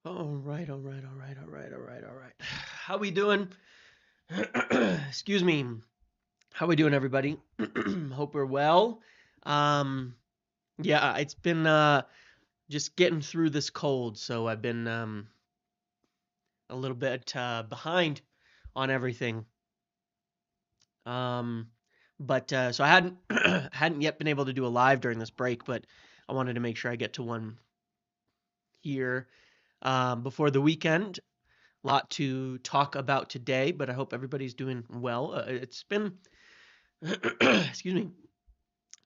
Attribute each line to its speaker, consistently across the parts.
Speaker 1: All right, all right, all right, all right, all right, all right. How we doing? Excuse me. How we doing, everybody? Hope we're well. Um, yeah, it's been just getting through this cold, so I've been a little bit behind on everything. Um, but so I hadn't hadn't yet been able to do a live during this break, but I wanted to make sure I get to one here before the weekend. Lot to talk about today, but I hope everybody's doing well. It's been, excuse me,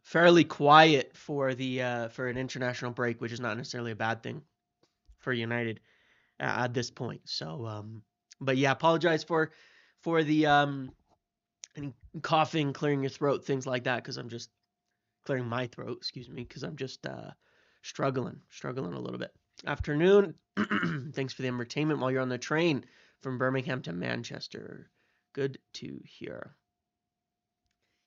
Speaker 1: fairly quiet for an international break, which is not necessarily a bad thing for United at this point. So, but yeah, apologize for the any coughing, clearing your throat, things like that, because I'm just clearing my throat. Excuse me, because I'm just struggling a little bit. Afternoon. Thanks for the entertainment while you're on the train from Birmingham to Manchester. Good to hear.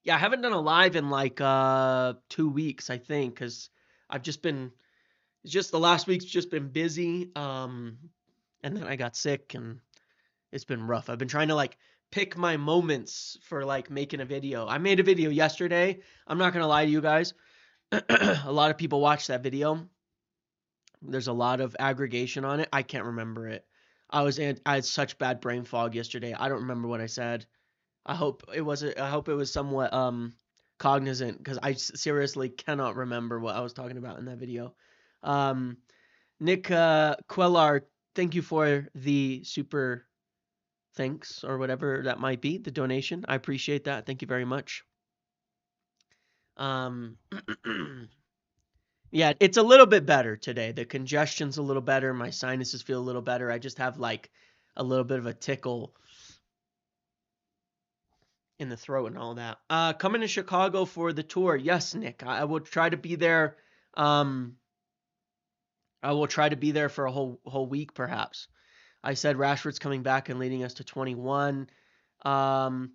Speaker 1: Yeah, I haven't done a live in like 2 weeks, I think, because I've just been it's just the last week's just been busy. And then I got sick and it's been rough. I've been trying to like pick my moments for like making a video. I made a video yesterday. I'm not gonna lie to you guys. A lot of people watched that video. There's a lot of aggregation on it. I can't remember it. I had such bad brain fog yesterday. I don't remember what I said. I hope it was somewhat cognizant because I seriously cannot remember what I was talking about in that video. Um, Nick Quellar, thank you for the super thanks or whatever that might be, the donation. I appreciate that. Thank you very much. Um, yeah, it's a little bit better today. The congestion's a little better. My sinuses feel a little better. I just have like a little bit of a tickle in the throat and all that. Coming to Chicago for the tour. Yes, Nick. I will try to be there. Um, I will try to be there for a whole week, perhaps. I said Rashford's coming back and leading us to 21. Um,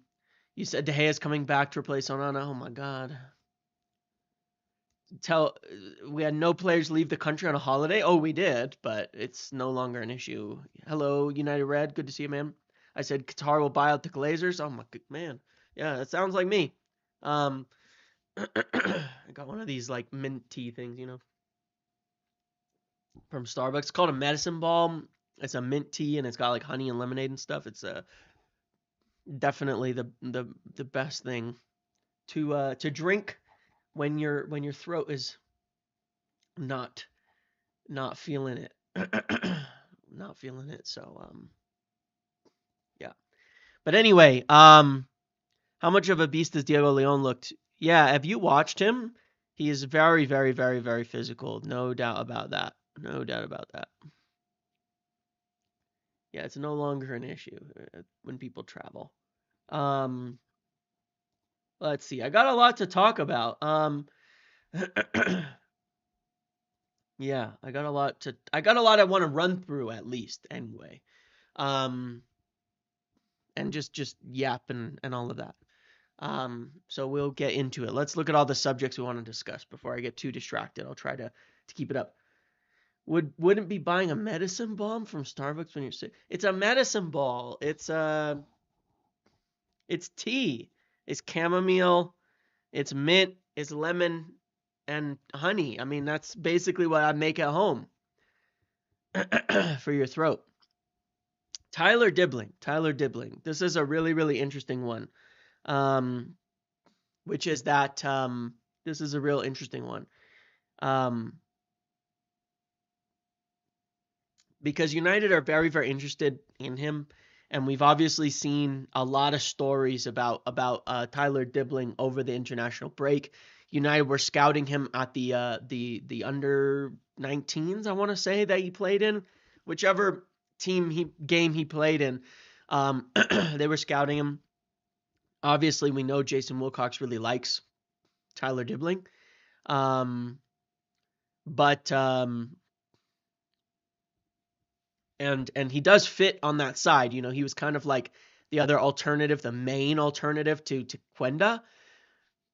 Speaker 1: you said De Gea's coming back to replace Onana. Oh my God. We had no players leave the country on a holiday. Oh, we did, but it's no longer an issue. Hello, United Red. Good to see you, man. I said Qatar will buy out the Glazers. Oh my man. Yeah, that sounds like me. Um, I got one of these like mint tea things, from Starbucks. It's called a medicine ball. It's a mint tea and it's got like honey and lemonade and stuff. It's definitely the best thing to drink when your throat is not not feeling it. Not feeling it. So yeah. But anyway, how much of a beast does Diego Leon looked? Yeah, have you watched him? He is very, very, very, very physical. No doubt about that. No doubt about that. Yeah, it's no longer an issue when people travel. Um, let's see. I got a lot to talk about. Yeah, I got a lot I want to run through at least anyway. Um, and just yap and all of that. So we'll get into it. Let's look at all the subjects we want to discuss before I get too distracted. I'll try to keep it up. Wouldn't be buying a medicine ball from Starbucks when you're sick. It's a medicine ball. It's tea. It's chamomile. It's mint. It's lemon and honey. I mean, that's basically what I make at home for your throat. Tyler Dibling. Tyler Dibling. This is a really, really interesting one. Um, which is that this is a real interesting one. Um, because United are very, very interested in him, and we've obviously seen a lot of stories about Tyler Dibling over the international break. United were scouting him at the under 19s, I want to say, that he played in, whichever game he played in. They were scouting him. Obviously, we know Jason Wilcox really likes Tyler Dibling, but and he does fit on that side. He was kind of like the other alternative, the main alternative to Quenda.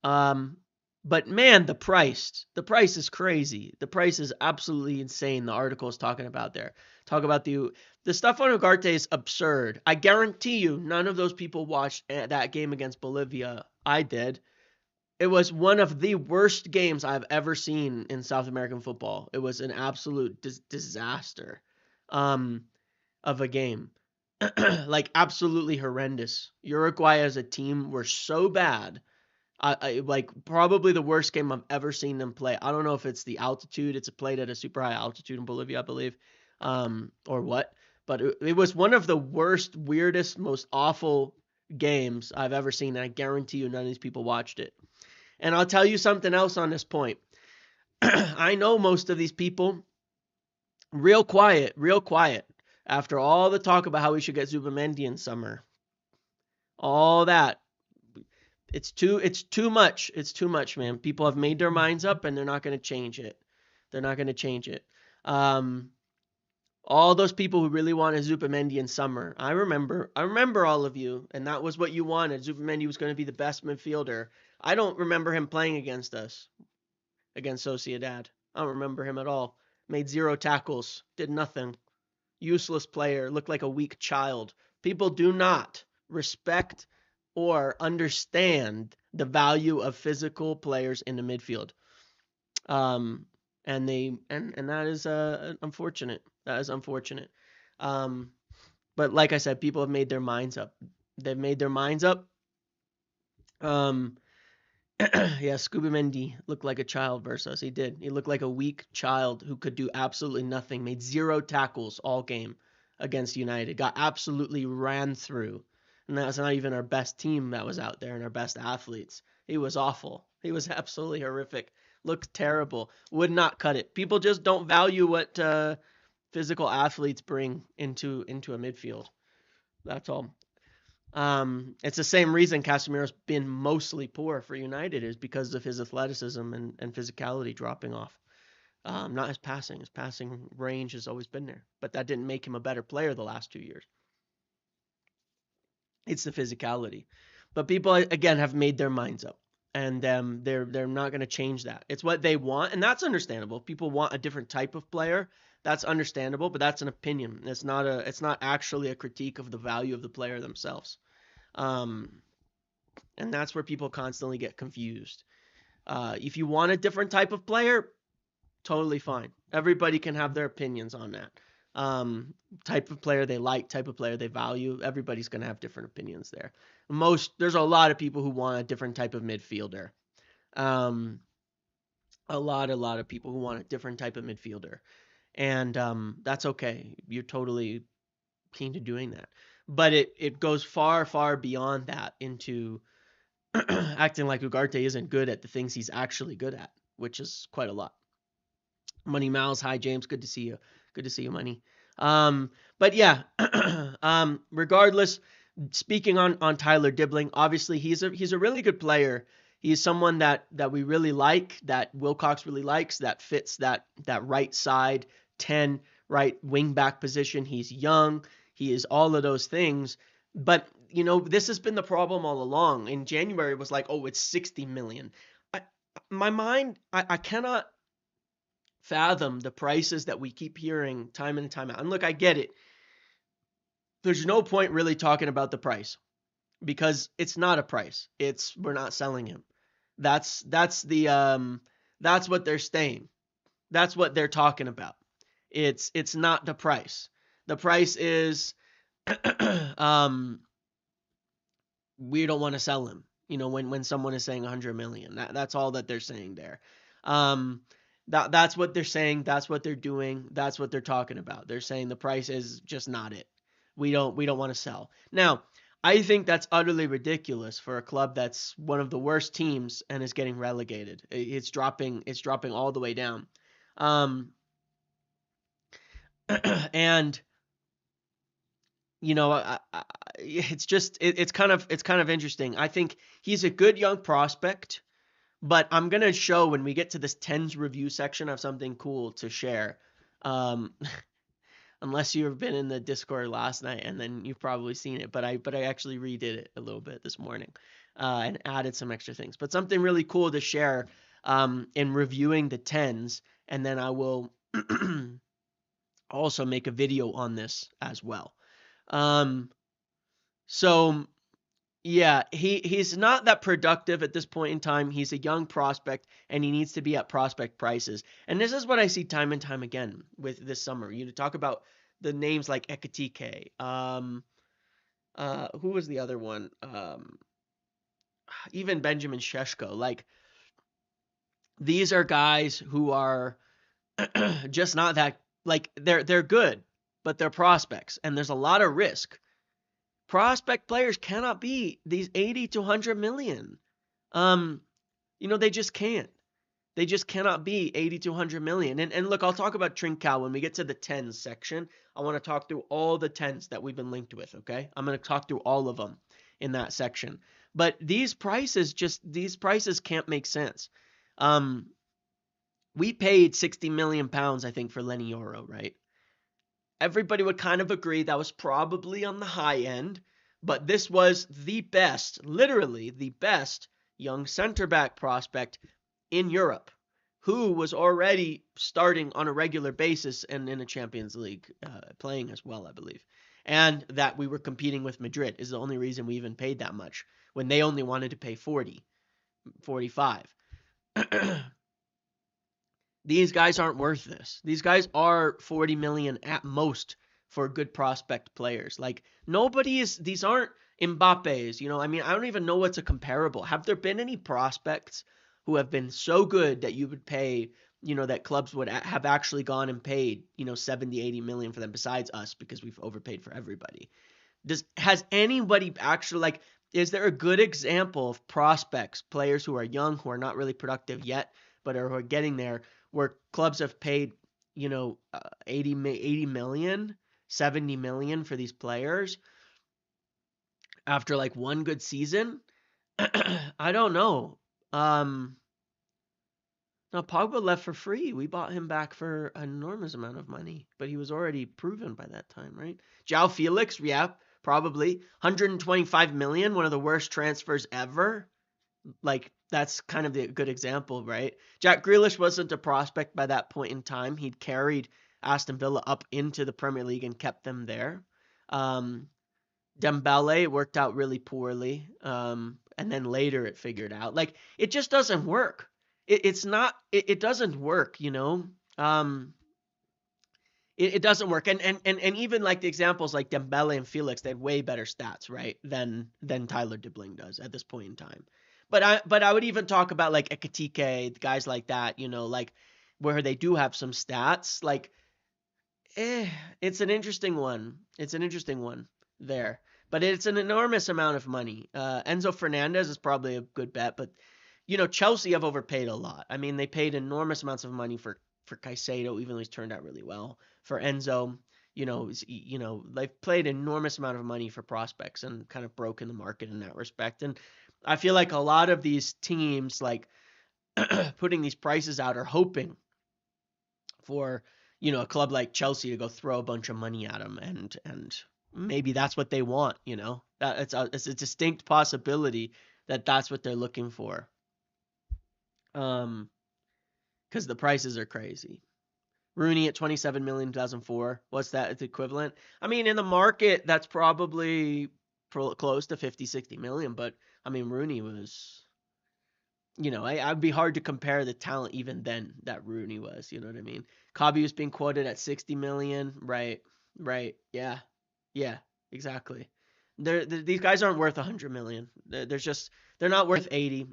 Speaker 1: Um, but man, the price is crazy. The price is absolutely insane. The article is talking talk about the stuff on Ugarte is absurd. I guarantee you none of those people watched that game against Bolivia. I did. It was one of the worst games I've ever seen in South American football. It was an absolute disaster of a game. Like absolutely horrendous. Uruguay as a team were so bad. I like probably the worst game I've ever seen them play. I don't know if it's the altitude. It's played at a super high altitude in Bolivia, I believe, or what. But it was one of the worst, weirdest, most awful games I've ever seen. And I guarantee you none of these people watched it. And I'll tell you something else on this point. I know most of these people real quiet, after all the talk about how we should get Zubamendi in summer. All that. It's too much. It's too much, man. People have made their minds up and they're not going to change it. They're not going to change it. All those people who really wanted Zubamendi in summer. I remember all of you, and that was what you wanted. Zubamendi was going to be the best midfielder. I don't remember him playing against us, against Sociedad. I don't remember him at all. Made 0 tackles, did nothing. Useless player, looked like a weak child. People do not respect or understand the value of physical players in the midfield. And that is unfortunate. That is unfortunate. But like I said, people have made their minds up. They've made their minds up. Yeah, Zubamendi looked like a child versus us. He did. He looked like a weak child who could do absolutely nothing. Made 0 tackles all game against United. Got absolutely ran through. And that was not even our best team that was out there and our best athletes. He was awful. He was absolutely horrific. Looked terrible. Would not cut it. People just don't value what physical athletes bring into a midfield. That's all. It's the same reason Casemiro's been mostly poor for United is because of his athleticism and physicality dropping off. Not his passing. His passing range has always been there, but that didn't make him a better player the last 2 years. It's the physicality. But people, again, have made their minds up, and they're not going to change that. It's what they want, and that's understandable. People want a different type of player. That's understandable, but that's an opinion. It's not actually a critique of the value of the player themselves. And that's where people constantly get confused. If you want a different type of player, totally fine. Everybody can have their opinions on that. Type of player they like, type of player they value. Everybody's going to have different opinions there. There's a lot of people who want a different type of midfielder. A lot of people who want a different type of midfielder. And that's okay. You're totally keen to doing that. But it goes far, far beyond that into acting like Ugarte isn't good at the things he's actually good at, which is quite a lot. Money Mouse, hi James, good to see you. Good to see you, Money. But yeah, regardless, speaking on Tyler Dibling, obviously he's a really good player. He's someone that we really like, that Wilcox really likes, that fits that right side 10 right wing back position. He's young. He is all of those things. But, this has been the problem all along. In January, it was like, oh, it's 60 million. I cannot fathom the prices that we keep hearing time in and time out. And look, I get it. There's no point really talking about the price because it's not a price. We're not selling him. That's what they're saying. That's what they're talking about. It's not the price. The price is we don't want to sell him. When someone is saying 100 million, that's all that they're saying there. That's what they're saying. That's what they're doing. That's what they're talking about. They're saying the price is just not it. We don't want to sell. Now, I think that's utterly ridiculous for a club that's one of the worst teams and is getting relegated. It's dropping all the way down. And it's kind of interesting. I think he's a good young prospect, but I'm going to show when we get to this 10s review section of something cool to share. Unless you've been in the Discord last night and then you've probably seen it, but I actually redid it a little bit this morning and added some extra things. But something really cool to share in reviewing the 10s, and then I will also make a video on this as well. So yeah, he's not that productive at this point in time. He's a young prospect, and he needs to be at prospect prices. And this is what I see time and time again with this summer. You talk about the names like Ekatike. Who was the other one? Even Benjamin Sheshko. Like, these are guys who are just not that, like, they're good, but they're prospects, and there's a lot of risk. Prospect players cannot be these 80 to 100 million. They just can't. They just cannot be 80 to 100 million. And look, I'll talk about Trincao when we get to the 10s section. I want to talk through all the 10s that we've been linked with, okay? I'm going to talk through all of them in that section. But these prices can't make sense. We paid 60 million pounds, I think, for Lenny Yoro, right? Everybody would kind of agree that was probably on the high end, but this was the best, literally the best young center back prospect in Europe, who was already starting on a regular basis and in a Champions League playing as well, I believe. And that we were competing with Madrid is the only reason we even paid that much when they only wanted to pay 40, 45. These guys aren't worth this. These guys are 40 million at most for good prospect players. Like, these aren't Mbappe's, I don't even know what's a comparable. Have there been any prospects who have been so good that you would pay, that clubs would have actually gone and paid, 70, 80 million for them besides us because we've overpaid for everybody? Has anybody actually, is there a good example of prospects, players who are young, who are not really productive yet, but who are getting there, where clubs have paid, 80 million, 70 million for these players after one good season? I don't know. Now Pogba left for free. We bought him back for an enormous amount of money, but he was already proven by that time, right? João Felix, yeah, probably 125 million, one of the worst transfers ever. That's kind of the good example, right? Jack Grealish wasn't a prospect by that point in time. He'd carried Aston Villa up into the Premier League and kept them there. Dembele worked out really poorly, and then later it figured out. It just doesn't work. It doesn't work, It doesn't work. And even the examples like Dembele and Felix, they had way better stats, right, than Tyler Dibling does at this point in time. But I would even talk about Ekatike, guys like that, where they do have some stats. It's an interesting one. It's an interesting one there. But it's an enormous amount of money. Enzo Fernandez is probably a good bet, but Chelsea have overpaid a lot. I mean, they paid enormous amounts of money for Caicedo, even though he's turned out really well. For Enzo, they've played enormous amount of money for prospects and kind of broken the market in that respect. And I feel like a lot of these teams, putting these prices out, are hoping for, a club like Chelsea to go throw a bunch of money at them, and maybe that's what they want. That it's a distinct possibility that that's what they're looking for. Because the prices are crazy. Rooney at 27 million in 2004. What's that? It's equivalent. I mean, in the market, that's probably close to 50, 60 million. But I mean, Rooney was, I'd be hard to compare the talent even then that Rooney was. You know what I mean? Kabi was being quoted at 60 million. Right. Yeah, exactly. These guys aren't worth 100 million. They're not worth 80.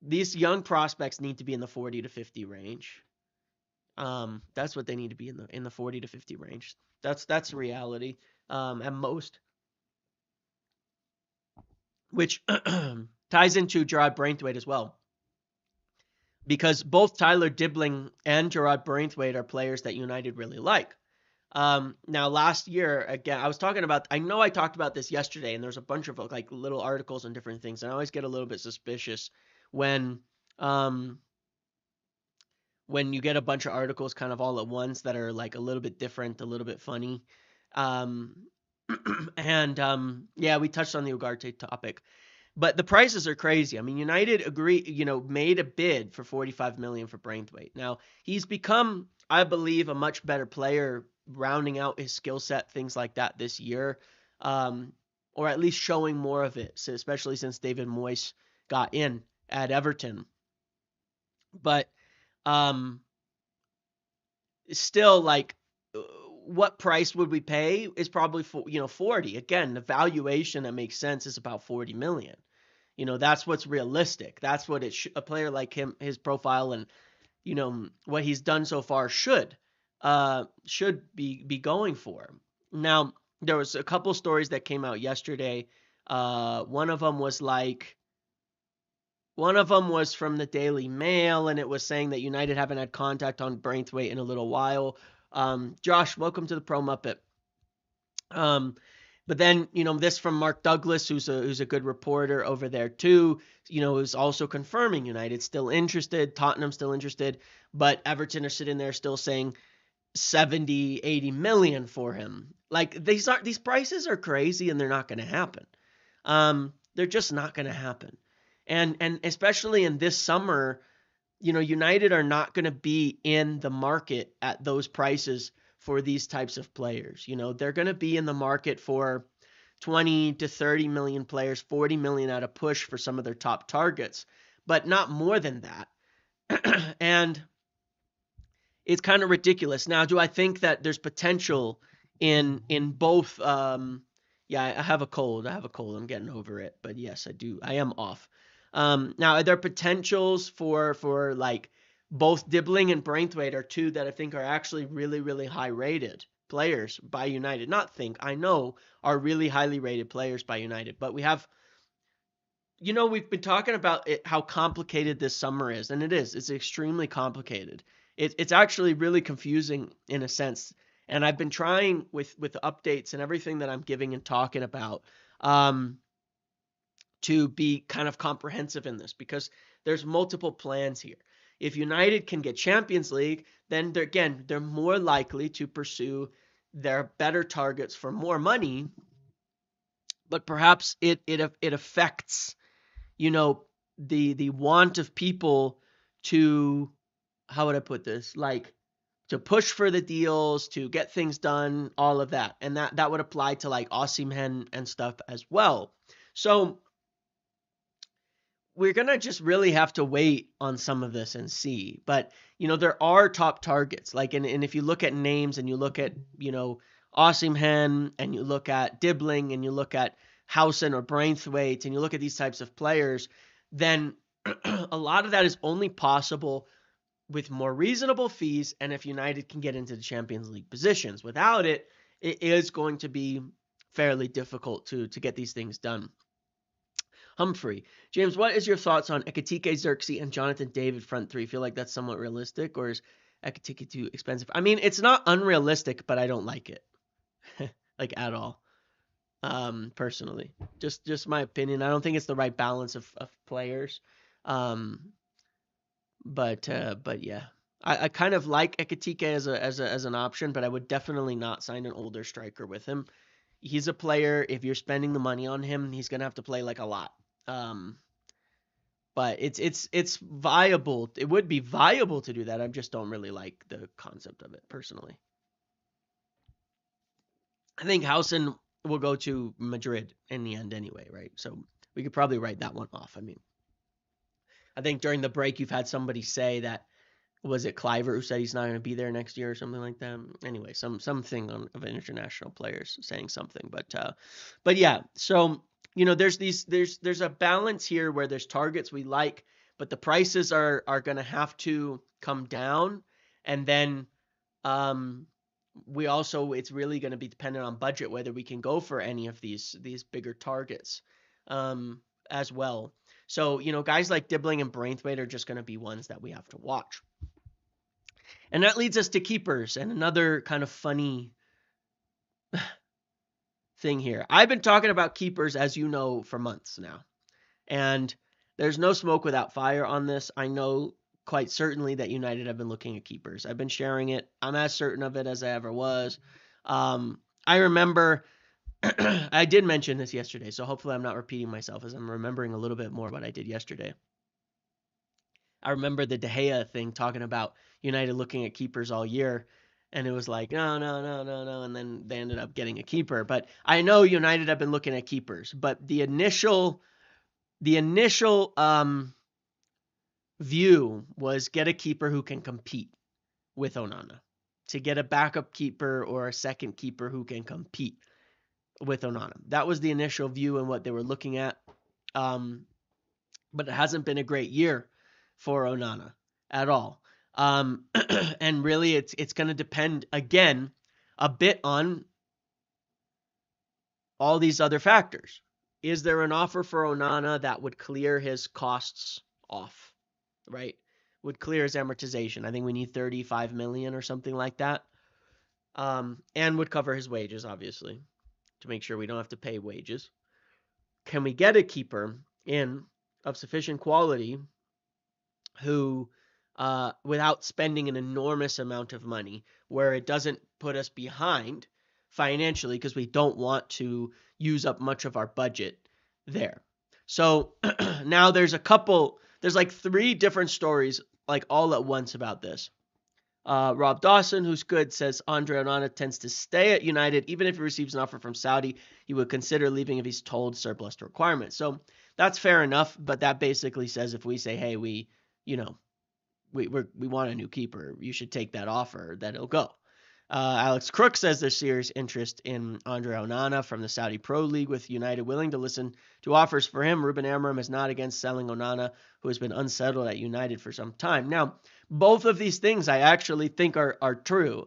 Speaker 1: These young prospects need to be in the 40 to 50 range. That's what they need to be in the 40 to 50 range. That's the reality. At most, which ties into Jarrad Branthwaite as well, because both Tyler Dibling and Jarrad Branthwaite are players that United really like. Now last year, again, I know I talked about this yesterday, and there's a bunch of little articles and different things, and I always get a little bit suspicious when you get a bunch of articles kind of all at once that are a little bit different, a little bit funny. Yeah, we touched on the Ugarte topic, but the prices are crazy. I mean, United made a bid for 45 million for Branthwaite. Now, he's become, I believe, a much better player rounding out his skill set, things like that this year, or at least showing more of it, especially since David Moyes got in at Everton. But still, like, what price would we pay is probably 40. Again, the valuation that makes sense is about 40 million. That's what's realistic. That's what a player like him, his profile, and what he's done so far should be going for. Now, there was a couple stories that came out yesterday. One of them was from the Daily Mail, and it was saying that United haven't had contact on Branthwaite in a little while. Josh, welcome to the Pro Muppet. But then, this from Mark Douglas, who's a good reporter over there too, is also confirming United's still interested, Tottenham's still interested, but Everton are sitting there still saying 70, 80 million for him. Like, these prices are crazy, and they're not going to happen. They're just not going to happen. And especially in this summer, United are not going to be in the market at those prices for these types of players. They're going to be in the market for 20 to 30 million players, 40 million at a push for some of their top targets, but not more than that. And it's kind of ridiculous. Now, do I think that there's potential in both? Yeah, I have a cold. I'm getting over it, but yes, I do. I am off. Now, are there potentials for like both Dibling and Branthwaite are two that I think are actually really, really high rated players by United. I know are really highly rated players by United, but we've been talking about it, how complicated this summer is, and it's extremely complicated. It's actually really confusing in a sense. And I've been trying with updates and everything that I'm giving and talking about, to be kind of comprehensive in this, because there's multiple plans here. If United can get Champions League, then they're more likely to pursue their better targets for more money. But perhaps it affects, the want of people to, how would I put this? Like, to push for the deals, to get things done, all of that. And that would apply to like Osimhen and stuff as well. So we're going to just really have to wait on some of this and see. But, there are top targets. Like, and if you look at names and you look at, Osimhen, and you look at Dibling, and you look at Howson or Branthwaite, and you look at these types of players, then a lot of that is only possible with more reasonable fees, and if United can get into the Champions League positions. Without it, it is going to be fairly difficult to get these things done. Humphrey. James, what is your thoughts on Ekitike, Xerxes, and Jonathan David front three? Feel like that's somewhat realistic, or is Ekitike too expensive? I mean, it's not unrealistic, but I don't like it. Like, at all. Personally. Just my opinion. I don't think it's the right balance of players. But yeah. I kind of like Ekitike as an option, but I would definitely not sign an older striker with him. He's a player, if you're spending the money on him, he's going to have to play like a lot. But it's viable. It would be viable to do that. I just don't really like the concept of it personally. I think Howson will go to Madrid in the end anyway, right? So we could probably write that one off. I mean, I think during the break you've had somebody say that, was it Cliver who said he's not going to be there next year or something like that? Anyway, something of international players saying something, but yeah. So there's a balance here where there's targets we like, but the prices are going to have to come down, and then it's really going to be dependent on budget whether we can go for any of these bigger targets as well. So guys like Dibling and Branthwaite are just going to be ones that we have to watch. And that leads us to keepers, and another kind of funny thing here. I've been talking about keepers, as you know, for months now. And there's no smoke without fire on this. I know quite certainly that United have been looking at keepers. I've been sharing it. I'm as certain of it as I ever was. I remember, I did mention this yesterday, so hopefully I'm not repeating myself as I'm remembering a little bit more what I did yesterday. I remember the De Gea thing, talking about United looking at keepers all year. And it was like, no, no, no, no, no. And then they ended up getting a keeper. But I know United have been looking at keepers. But the initial view was get a keeper who can compete with Onana. To get a backup keeper or a second keeper who can compete with Onana. That was the initial view and what they were looking at. But it hasn't been a great year for Onana at all. And really, it's going to depend, again, a bit on all these other factors. Is there an offer for Onana that would clear his costs off, right? Would clear his amortization. I think we need 35 million or something like that. And would cover his wages, obviously, to make sure we don't have to pay wages. Can we get a keeper in of sufficient quality who, without spending an enormous amount of money, where it doesn't put us behind financially because we don't want to use up much of our budget there. So now there's like 3 different stories like all at once about this. Rob Dawson, who's good, says Andre Onana tends to stay at United. Even if he receives an offer from Saudi, he would consider leaving if he's told surplus to requirements. So that's fair enough, but that basically says if we say, hey, we want a new keeper, you should take that offer, then it'll go. Alex Crook says there's serious interest in Andre Onana from the Saudi Pro League, with United willing to listen to offers for him. Ruben Amorim is not against selling Onana, who has been unsettled at United for some time. Now, both of these things I actually think are true.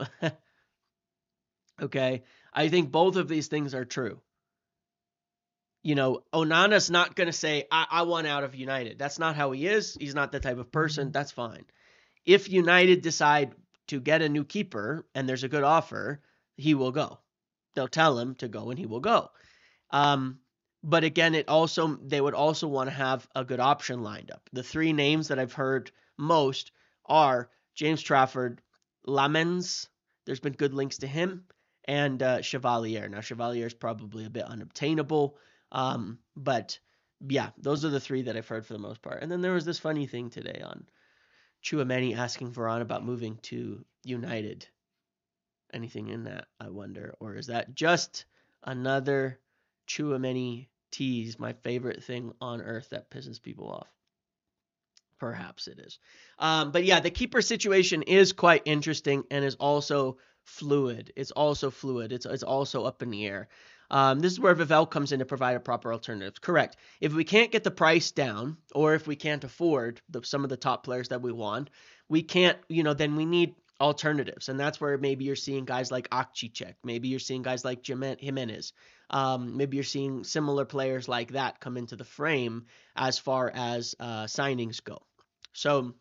Speaker 1: Okay? I think both of these things are true. Onana's not going to say, I want out of United. That's not how he is. He's not the type of person. That's fine. If United decide to get a new keeper and there's a good offer, he will go. They'll tell him to go and he will go. But again, they would also want to have a good option lined up. The 3 names that I've heard most are James Trafford, Lamens, there's been good links to him, and Chevalier. Now, Chevalier is probably a bit unobtainable, but yeah, those are the 3 that I've heard for the most part. And then there was this funny thing today on Tchouaméni asking Varane about moving to United. Anything in that, I wonder? Or is that just another Tchouaméni tease, my favorite thing on earth that pisses people off? Perhaps it is. But yeah, the keeper situation is quite interesting and is also fluid. It's also up in the air. This is where Vivell comes in to provide a proper alternative. Correct. If we can't get the price down, or if we can't afford some of the top players that we want, we can't, then we need alternatives. And that's where maybe you're seeing guys like Akcic. Maybe you're seeing guys like Jimenez. Maybe you're seeing similar players like that come into the frame as far as signings go. So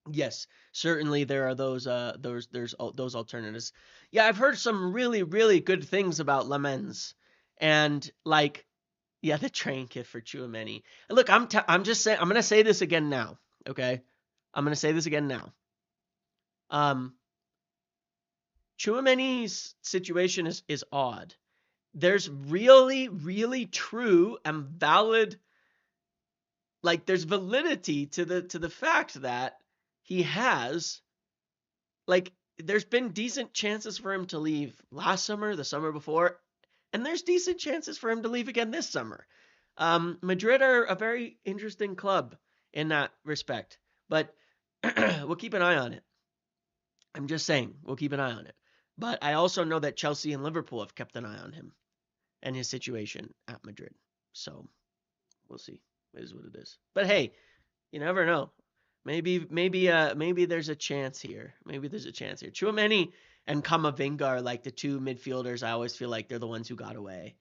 Speaker 1: yes, certainly there are those alternatives. Yeah, I've heard some really, really good things about Lamens, and the train kit for Tchouaméni. And look, I'm just saying, I'm gonna say this again now. Okay, I'm gonna say this again now. Tchouaméni's situation is odd. There's really, really true and valid, there's validity to the fact that he has, there's been decent chances for him to leave last summer, the summer before, and there's decent chances for him to leave again this summer. Madrid are a very interesting club in that respect, but we'll keep an eye on it. I'm just saying, we'll keep an eye on it. But I also know that Chelsea and Liverpool have kept an eye on him and his situation at Madrid. So we'll see. It is what it is. But hey, you never know. Maybe there's a chance here. Tchouaméni and Camavinga are like the 2 midfielders. I always feel like they're the ones who got away.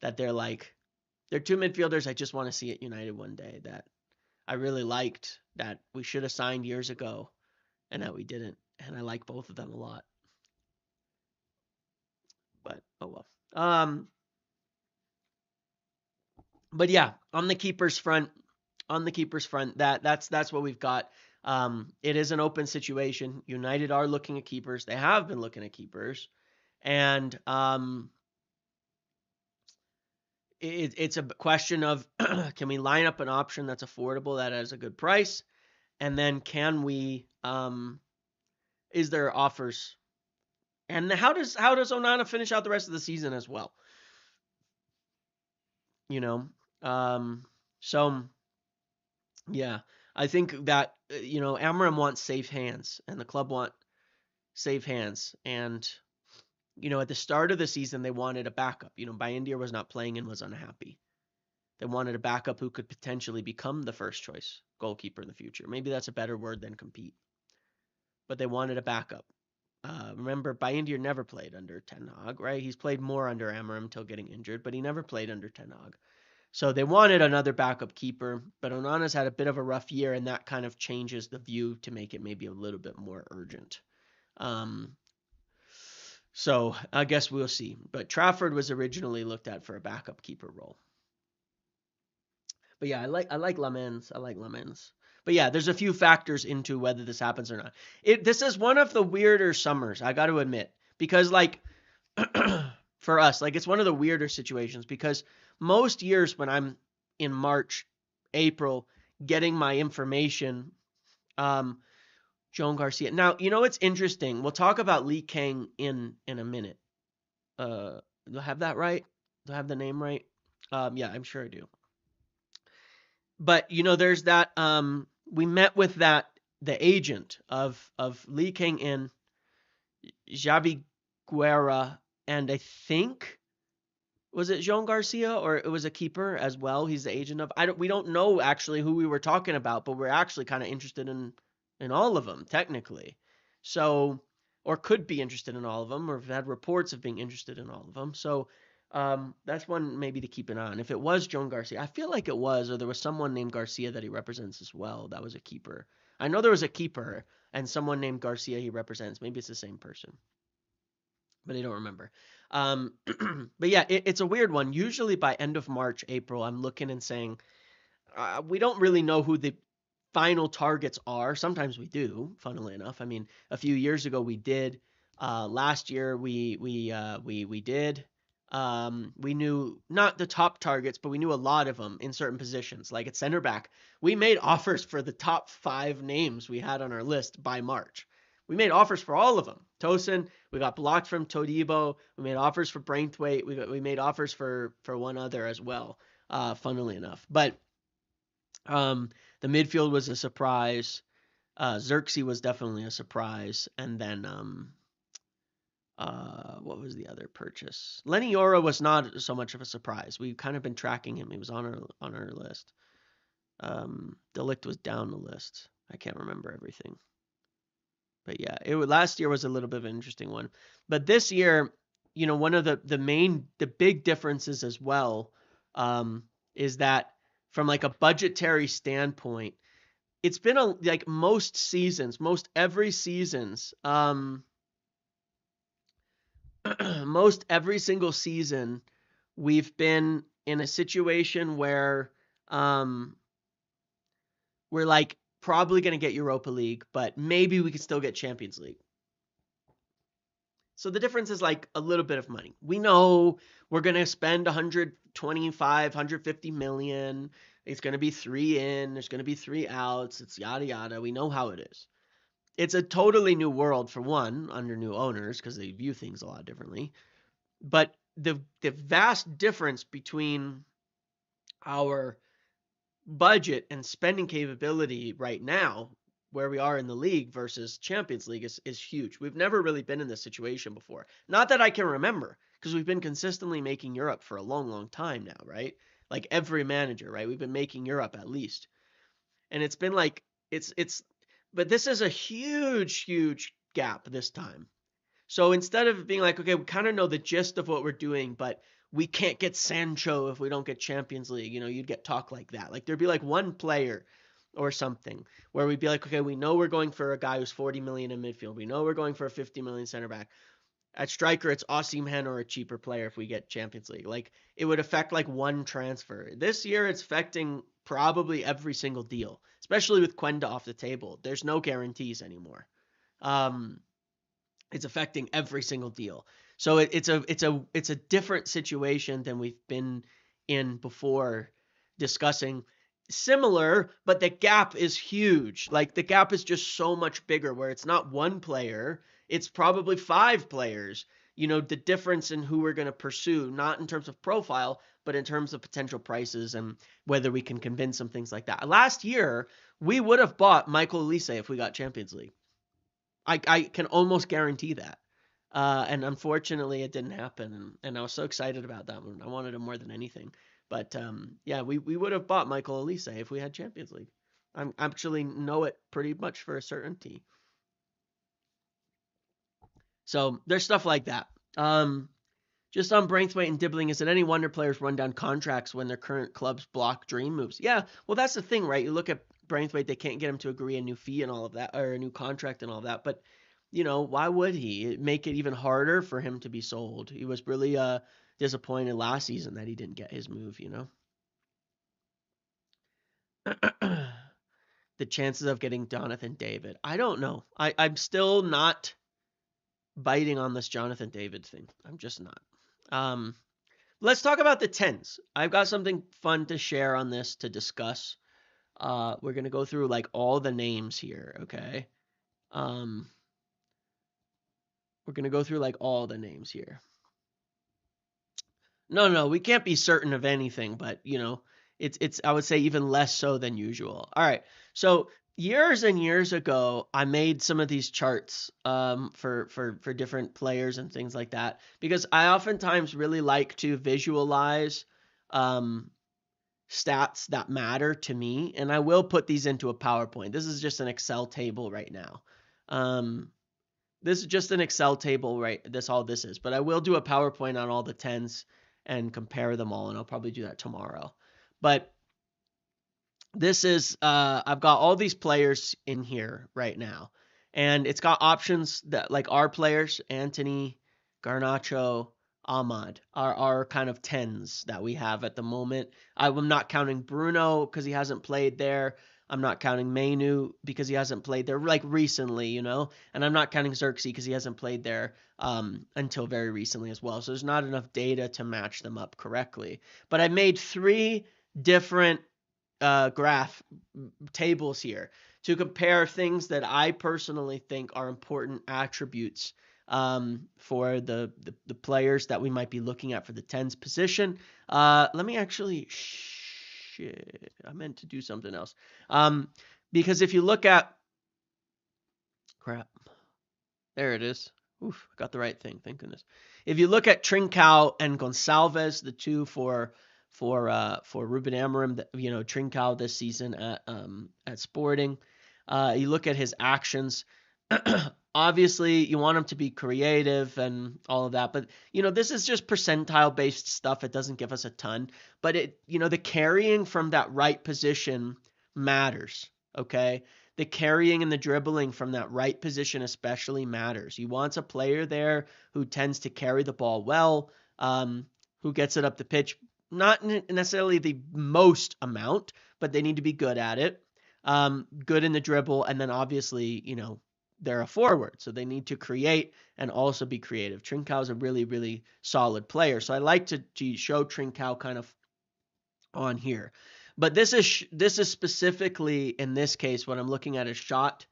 Speaker 1: That they're 2 midfielders I just want to see at United one day, that I really liked, that we should have signed years ago and that we didn't. And I like both of them a lot. But oh well. But yeah, on the keeper's front, that's what we've got. It is an open situation. United are looking at keepers. They have been looking at keepers, and it's a question of can we line up an option that's affordable, that has a good price, and then can we is there offers And how does Onana finish out the rest of the season as well? You know, so yeah, I think that Amorim wants safe hands, and the club want safe hands. And at the start of the season, they wanted a backup. Bayindir was not playing and was unhappy. They wanted a backup who could potentially become the first choice goalkeeper in the future. Maybe that's a better word than compete. But they wanted a backup. Remember, Bayindir never played under Ten Hag, right? He's played more under Amorim until getting injured, but he never played under Ten Hag. So they wanted another backup keeper, but Onana's had a bit of a rough year, and that kind of changes the view to make it maybe a little bit more urgent. So I guess we'll see. But Trafford was originally looked at for a backup keeper role. But yeah, I like Lamens. I like Lamens. But yeah, there's a few factors into whether this happens or not. This is one of the weirder summers, I got to admit, because for us, it's one of the weirder situations because most years when I'm in March, April, getting my information, Joan Garcia. Now, it's interesting. We'll talk about Lee Kang in a minute. Do I have that right? Do I have the name right? Yeah, I'm sure I do. But there's that. We met with the agent of Lee Kang in Javi Guerra, and I think was it Joan Garcia or it was a keeper as well. He's the agent of. We don't know actually who we were talking about, but we're actually kind of interested in all of them technically. So, or could be interested in all of them, or have had reports of being interested in all of them. So. That's one maybe to keep an eye on. If it was Joan Garcia, I feel like it was, or there was someone named Garcia that he represents as well. That was a keeper. I know there was a keeper and someone named Garcia he represents. Maybe it's the same person, but I don't remember. But yeah, it's a weird one. Usually by end of March, April, I'm looking and saying, we don't really know who the final targets are. Sometimes we do, funnily enough. I mean, a few years ago we did. Last year we did. We knew not the top targets, but we knew a lot of them in certain positions. Like at center back, we made offers for the top 5 names we had on our list by March. We made offers for all of them. Tosin, we got blocked from Todibo. We made offers for Branthwaite. We made offers for one other as well, funnily enough. But the midfield was a surprise. Xerxes was definitely a surprise. And then what was the other purchase? Lenny Yora was not so much of a surprise. We've kind of been tracking him. He was on our list. Delict was down the list. I can't remember everything. But yeah, last year was a little bit of an interesting one. But this year, one of the big differences as well, is that from a budgetary standpoint, it's been most every single season, we've been in a situation where we're probably going to get Europa League, but maybe we could still get Champions League. So the difference is a little bit of money. We know we're going to spend 125, 150 million. It's going to be 3 in, there's going to be 3 outs. It's yada yada. We know how it is. It's a totally new world for one under new owners because they view things a lot differently. But the vast difference between our budget and spending capability right now, where we are in the league versus Champions League, is huge. We've never really been in this situation before. Not that I can remember, because we've been consistently making Europe for a long, long time now, right? Like every manager, right? We've been making Europe at least. And it's been but this is a huge, huge gap this time. So instead of being okay, we kind of know the gist of what we're doing, but we can't get Sancho if we don't get Champions League. You'd get talk like that. There'd be one player or something where we'd be okay, we know we're going for a guy who's 40 million in midfield. We know we're going for a 50 million center back. At striker, it's Osimhen or a cheaper player if we get Champions League. It would affect one transfer. This year, it's affecting probably every single deal, especially with Quenda off the table. There's no guarantees anymore. It's affecting every single deal. So it's a different situation than we've been in before discussing. similar, but the gap is huge. Like the gap is just so much bigger where it's not one player, it's probably 5 players. The difference in who we're going to pursue, not in terms of profile, but in terms of potential prices and whether we can convince them, things like that. Last year, we would have bought Michael Olise if we got Champions League. I can almost guarantee that. And unfortunately, it didn't happen. And I was so excited about that one. I wanted him more than anything. But yeah, we would have bought Michael Olise if we had Champions League. I actually know it pretty much for a certainty. So there's stuff like that. Just on Branthwaite and Dibling, is it any wonder players run down contracts when their current clubs block dream moves? Yeah, well, that's the thing, right? You look at Branthwaite, they can't get him to agree a new fee and all of that, or a new contract and all of that. But, why would he? It'd make it even harder for him to be sold. He was really disappointed last season that he didn't get his move, The chances of getting Jonathan David. I don't know. I'm still not biting on this Jonathan David thing. I'm just not. Let's talk about the 10s. I've got something fun to share on this to discuss. We're going to go through like all the names here, okay? We're going to go through like all the names here. No, we can't be certain of anything, but it's I would say even less so than usual. All right. So years and years ago, I made some of these charts for different players and things like that because I oftentimes really like to visualize stats that matter to me, and I will put these into a PowerPoint. This is just an Excel table right now. This is just an Excel table, right? That's all this is. But I will do a PowerPoint on all the 10s and compare them all, and I'll probably do that tomorrow. But this is, I've got all these players in here right now. And it's got options that, like our players, Anthony, Garnacho, Ahmad, are kind of 10s that we have at the moment. I'm not counting Bruno because he hasn't played there. I'm not counting Mainu because he hasn't played there like recently, and I'm not counting Xerxes because he hasn't played there until very recently as well. So there's not enough data to match them up correctly. But I made 3 different graph tables here to compare things that I personally think are important attributes for the players that we might be looking at for the 10s position. Let me actually... Shit, I meant to do something else. Because if you look at... Crap. There it is. Oof, I got the right thing. Thank goodness. If you look at Trincao and Gonçalves, the two for Ruben Amorim, Trincao this season at Sporting, you look at his actions. Obviously, you want him to be creative and all of that, but this is just percentile-based stuff. It doesn't give us a ton, but the carrying from that right position matters. Okay, the carrying and the dribbling from that right position especially matters. You want a player there who tends to carry the ball well, who gets it up the pitch. Not necessarily the most amount, but they need to be good at it. Good in the dribble, and then obviously, they're a forward, so they need to create and also be creative. Trincao is a really, really solid player, so I like to show Trincao kind of on here. But this is specifically, in this case, what I'm looking at is shot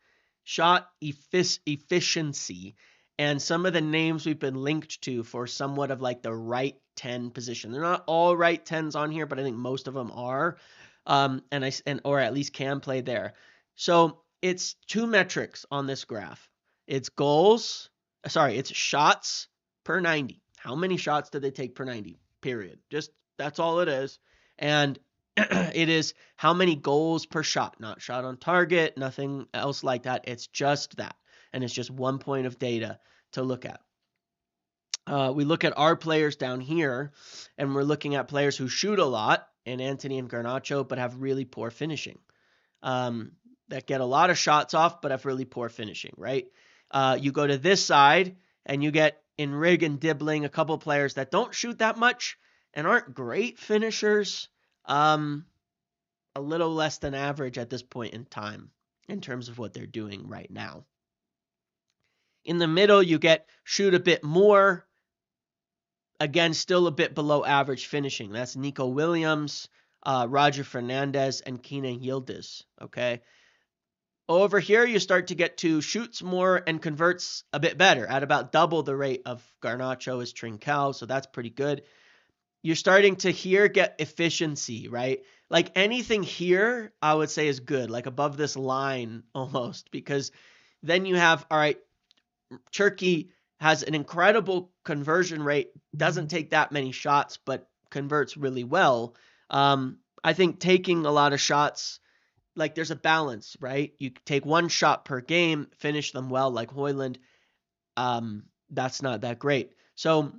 Speaker 1: efficiency, and some of the names we've been linked to for somewhat of like the right 10 position. They're not all right 10s on here, but I think most of them are, or at least can play there. So it's 2 metrics on this graph. It's it's shots per 90. How many shots did they take per 90? Period. Just that's all it is. And it is how many goals per shot, not shot on target, nothing else like that. It's just that. And it's just 1 point of data to look at. We look at our players down here, and we're looking at players who shoot a lot, and Anthony and Garnacho, but have really poor finishing. That get a lot of shots off, but have really poor finishing, right? You go to this side, and you get Enrig and Dibling, a couple players that don't shoot that much and aren't great finishers. A little less than average at this point in time in terms of what they're doing right now. In the middle, you get shoot a bit more. Again, still a bit below average finishing. That's Nico Williams, Roger Fernandez, and Kenan Yildiz. Okay. Over here, you start to get to shoots more and converts a bit better at about double the rate of Garnacho as Trincao, so that's pretty good. You're starting to here get efficiency, right? Like anything here, I would say is good, like above this line almost, because then you have, all right, Turkey has an incredible conversion rate, doesn't take that many shots, but converts really well. I think taking a lot of shots, like there's a balance, right? You take one shot per game, finish them well, like Højlund. That's not that great. So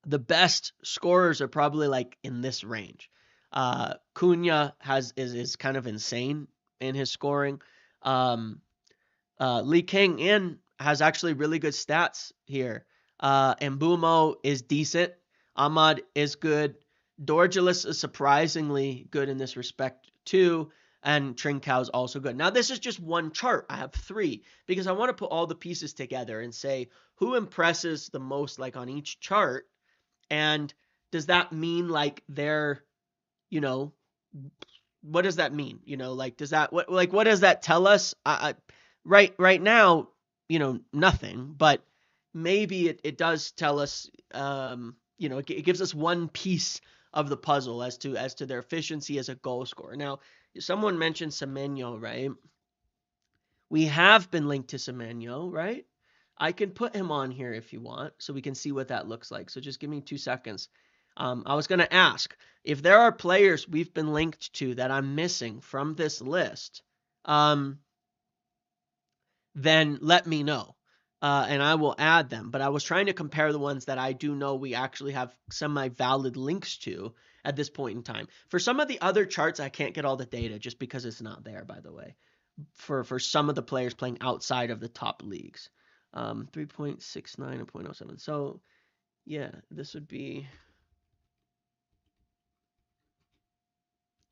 Speaker 1: the best scorers are probably like in this range. Cunha is kind of insane in his scoring. Lee Kang-in has actually really good stats here. Mbumo is decent. Ahmad is good. Dorgelis is surprisingly good in this respect too. And Trincao is also good. Now, this is just one chart. I have 3 because I want to put all the pieces together and say who impresses the most, like on each chart. And does that mean like they're, you know, what does that mean? You know, like does that what does that tell us? Right now, you know, nothing. But maybe it does tell us. You know, it gives us one piece of the puzzle as to their efficiency as a goal scorer. Now, someone mentioned Semenyo, right? We have been linked to Semenyo, right? I can put him on here if you want, so we can see what that looks like. So just give me 2 seconds. I was going to ask, if there are players we've been linked to that I'm missing from this list, then let me know, and I will add them. But I was trying to compare the ones that I do know we actually have semi-valid links to at this point in time. For some of the other charts, I can't get all the data just because it's not there, by the way, for some of the players playing outside of the top leagues. 3.69 and 0.07. So, yeah, this would be...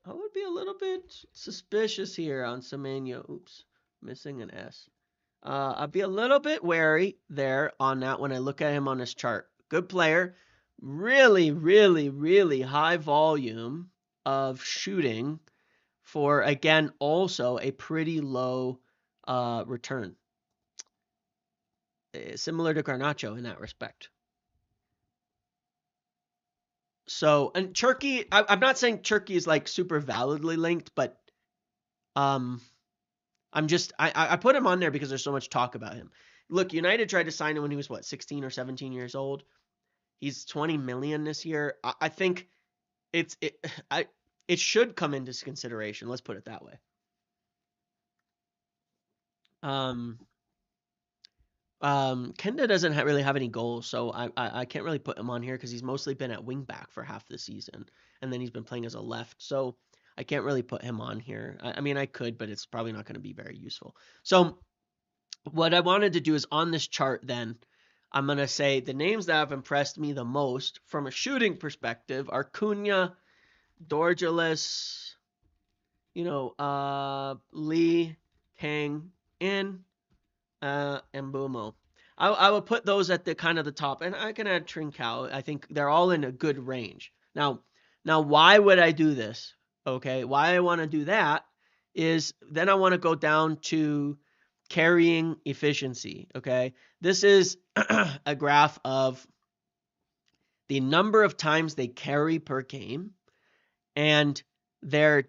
Speaker 1: I would be a little bit suspicious here on Semenyo. Oops, missing an S. I'd be a little bit wary there on that when I look at him on this chart. Good player. Really, really, really high volume of shooting for, again, also a pretty low return. Similar to Garnacho in that respect. So, and Turkey, I'm not saying Turkey is like super validly linked, but I'm just, I put him on there because there's so much talk about him. Look, United tried to sign him when he was, 16 or 17 years old. He's 20 million this year. I think it should come into consideration. Let's put it that way. Kenda doesn't really have any goals, so I can't really put him on here because he's mostly been at wing back for half the season, and then he's been playing as a left, so I can't really put him on here. I mean, I could, but it's probably not going to be very useful. So what I wanted to do is on this chart then, I'm going to say the names that have impressed me the most from a shooting perspective are Cunha, Dorgelis, Lee, Kang-in, and Mbumo. I will put those at the kind of the top, and I can add Trincao. I think they're all in a good range. Now, why would I do this? Okay, why I want to do that is then I want to go down to carrying efficiency. Okay, this is a graph of the number of times they carry per game and their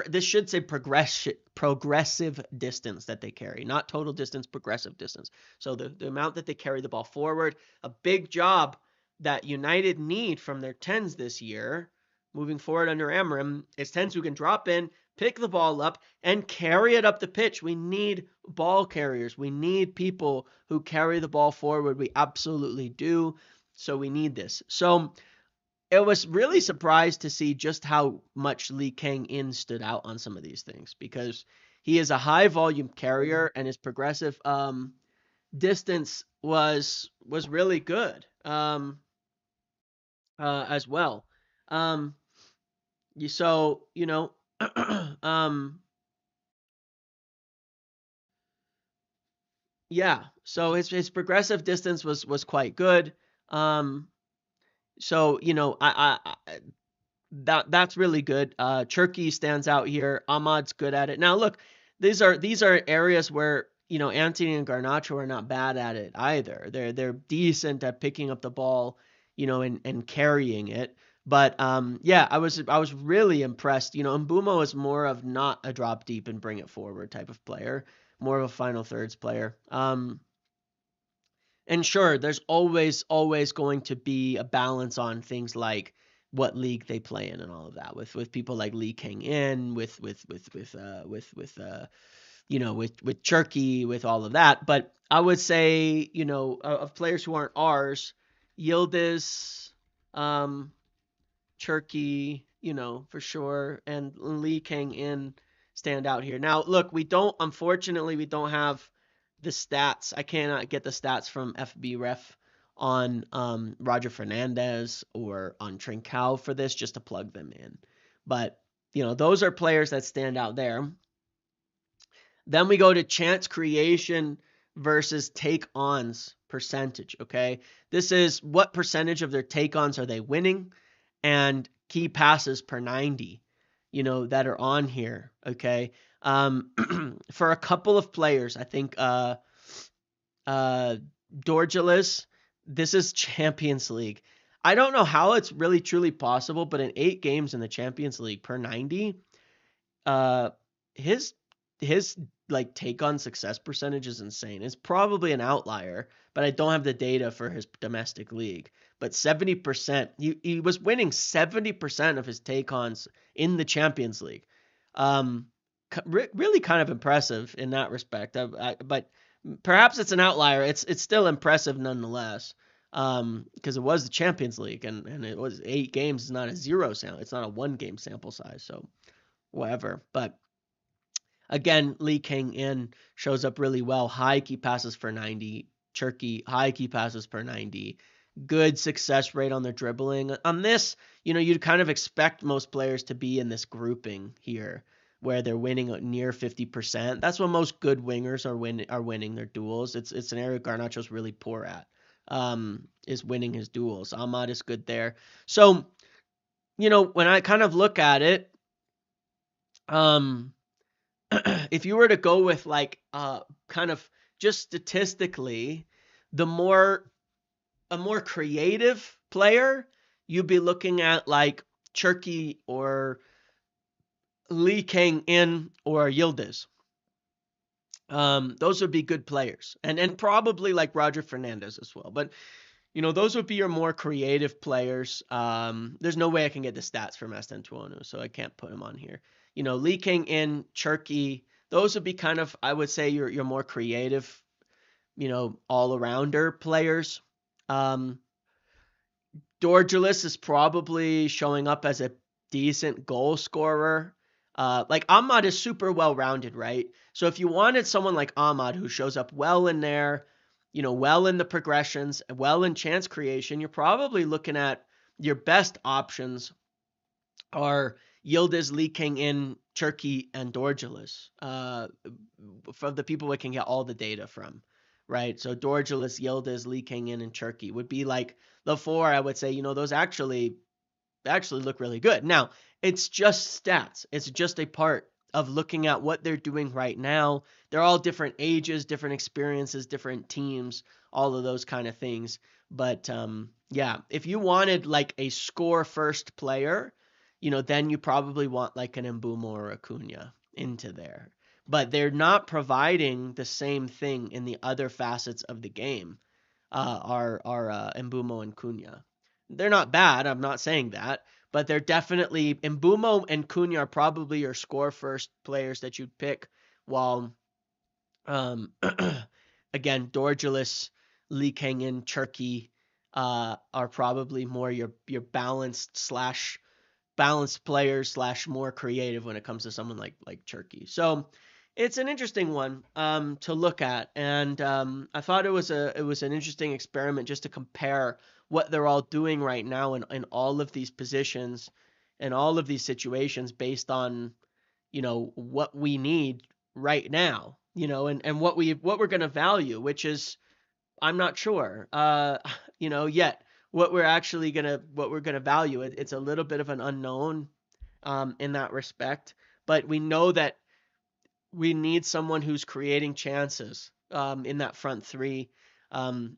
Speaker 1: this should say progressive distance that they carry, not total distance, progressive distance. So the amount that they carry the ball forward. A big job that United need from their 10s this year, moving forward under Amorim, is 10s who can drop in, pick the ball up, and carry it up the pitch. We need ball carriers. We need people who carry the ball forward. We absolutely do. So we need this. So it was really surprised to see just how much Lee Kang-in stood out on some of these things, because he is a high volume carrier and his progressive distance was really good as well. So, yeah, so his progressive distance was quite good. So, that's really good. Turkey stands out here. Ahmad's good at it. Now look, these are areas where Anthony and Garnacho are not bad at it either. They're decent at picking up the ball, and carrying it. But yeah, I was really impressed. Mbumo is more of not a drop deep and bring it forward type of player, more of a final thirds player. And sure, there's always going to be a balance on things like what league they play in and all of that. With people like Lee Kang In, with Turkey, with all of that. But I would say, of players who aren't ours, Yildiz, Turkey, for sure, and Lee Kang In stand out here. Now, look, unfortunately, we don't have the stats. I cannot get the stats from FB Ref on Roger Fernandez or on Trincao for this, just to plug them in. But, those are players that stand out there. Then we go to chance creation versus take-ons percentage, okay? This is what percentage of their take-ons are they winning, and key passes per 90, that are on here, okay? For a couple of players, I think Dorgeles, this is Champions League. I don't know how it's really truly possible, but in 8 games in the Champions League per 90, his like take on success percentage is insane. It's probably an outlier, but I don't have the data for his domestic league. But 70%, he was winning 70% of his take-ons in the Champions League. Really kind of impressive in that respect. But perhaps it's an outlier. It's still impressive nonetheless. Because it was the Champions League and it was 8 games. It's not a zero sample. It's not a 1 game sample size. So whatever. But again, Lee Kang In shows up really well. High key passes for 90. Turkey, high key passes per 90. Good success rate on their dribbling. On this, you'd kind of expect most players to be in this grouping here, where they're winning near 50%. That's what most good wingers are winning their duels. It's an area Garnacho's really poor at, is winning his duels. Ahmad is good there. So, when I kind of look at it, if you were to go with like kind of just statistically, a more creative player, you'd be looking at like Turkey or Lee Kang In or Yildiz. Those would be good players, and probably like Roger Fernandez as well. But those would be your more creative players. There's no way I can get the stats from Mastantuono, so I can't put him on here. Lee Kang In, Turkey, those would be kind of, I would say, your more creative, all-arounder players. Dorgeles is probably showing up as a decent goal scorer. Like Ahmad is super well-rounded, right? So if you wanted someone like Ahmad who shows up well in there, well in the progressions, well in chance creation, you're probably looking at your best options are Yildiz, Lee Kang In, Turkey, and Dorgeles, from the people we can get all the data from, right? So Dorgeles, Yildiz, Lee Kang In, and Turkey would be like the 4. I would say, those actually look really good. Now, it's just stats. It's just a part of looking at what they're doing right now. They're all different ages, different experiences, different teams, all of those kind of things. But yeah, if you wanted like a score first player, then you probably want like an Mbumo or a Cunha into there. But they're not providing the same thing in the other facets of the game, are Mbumo and Cunha. They're not bad, I'm not saying that, but they're definitely, Mbumo and Cunha are probably your score first players that you'd pick, while again, Dorgeles, Lee Kang In, Turkey are probably more your balanced players / more creative when it comes to someone like Turkey. So it's an interesting one to look at, and I thought it was an interesting experiment just to compare what they're all doing right now in all of these positions and all of these situations based on what we need right now, and what we're going to value, which is, I'm not sure yet what we're gonna value. It's a little bit of an unknown in that respect, but we know that we need someone who's creating chances in that front three. Um,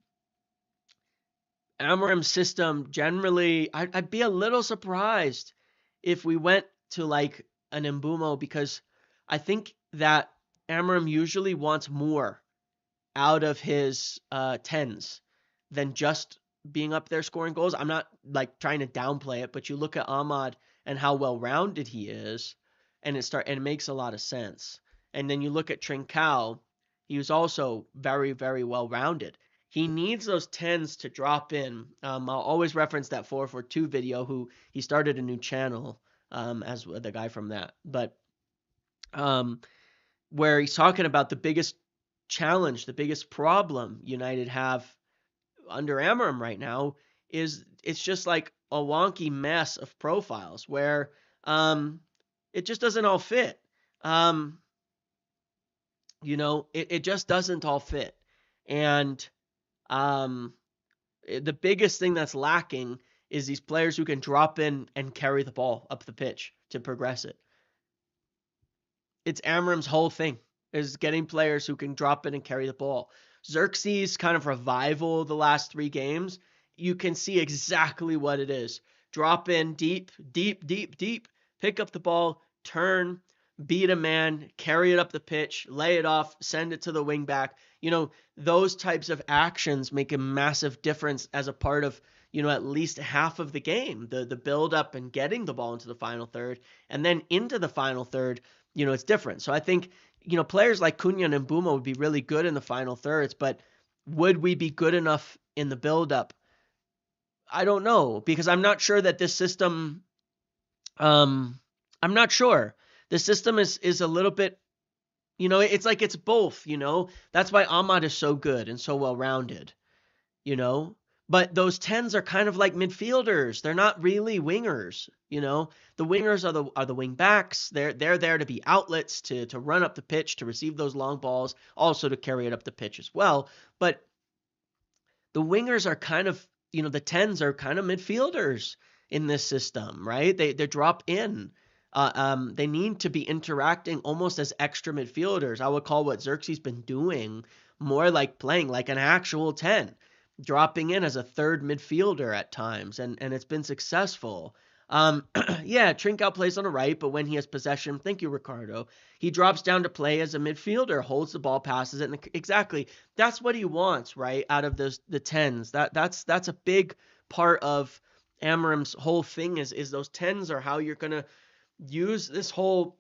Speaker 1: Amorim's system generally, I'd be a little surprised if we went to like an Mbumo, because I think that Amorim usually wants more out of his tens than just being up there scoring goals. I'm not like trying to downplay it, but you look at Ahmad and how well rounded he is, and it makes a lot of sense. And then you look at Trincao, he was also very, very well rounded. He needs those tens to drop in. I'll always reference that 442 video. Who he started a new channel as the guy from that, but um, where he's talking about the biggest challenge, the biggest problem United have under Amorim right now is it's just like a wonky mess of profiles where it just doesn't all fit. Um, it just doesn't all fit. And um, the biggest thing that's lacking is these players who can drop in and carry the ball up the pitch to progress it. It's Amorim's whole thing is getting players who can drop in and carry the ball. Xerxes' kind of revival the last 3 games, you can see exactly what it is. Drop in deep, deep, deep, deep, pick up the ball, turn, beat a man, carry it up the pitch, lay it off, send it to the wing back. Those types of actions make a massive difference as a part of, at least half of the game. The build up and getting the ball into the final third, and then into the final third, it's different. So I think, players like Cunha and Mbuma would be really good in the final thirds, but would we be good enough in the build-up? I don't know, because I'm not sure that this system, I'm not sure. The system is a little bit, it's like it's both, That's why Ahmad is so good and so well-rounded, But those 10s are kind of like midfielders. They're not really wingers, The wingers are the wing backs. They're there to be outlets, to run up the pitch, to receive those long balls, also to carry it up the pitch as well. But the wingers are kind of, the 10s are kind of midfielders in this system, right? They drop in. They need to be interacting almost as extra midfielders. I would call what Xerxes been doing more like playing like an actual 10, dropping in as a third midfielder at times, and it's been successful. Yeah, Trincao plays on the right, but when he has possession, thank you, Ricardo, he drops down to play as a midfielder, holds the ball, passes it, and exactly, that's what he wants, right, out of the 10s. That's a big part of Amorim's whole thing is those 10s are how you're going to use this whole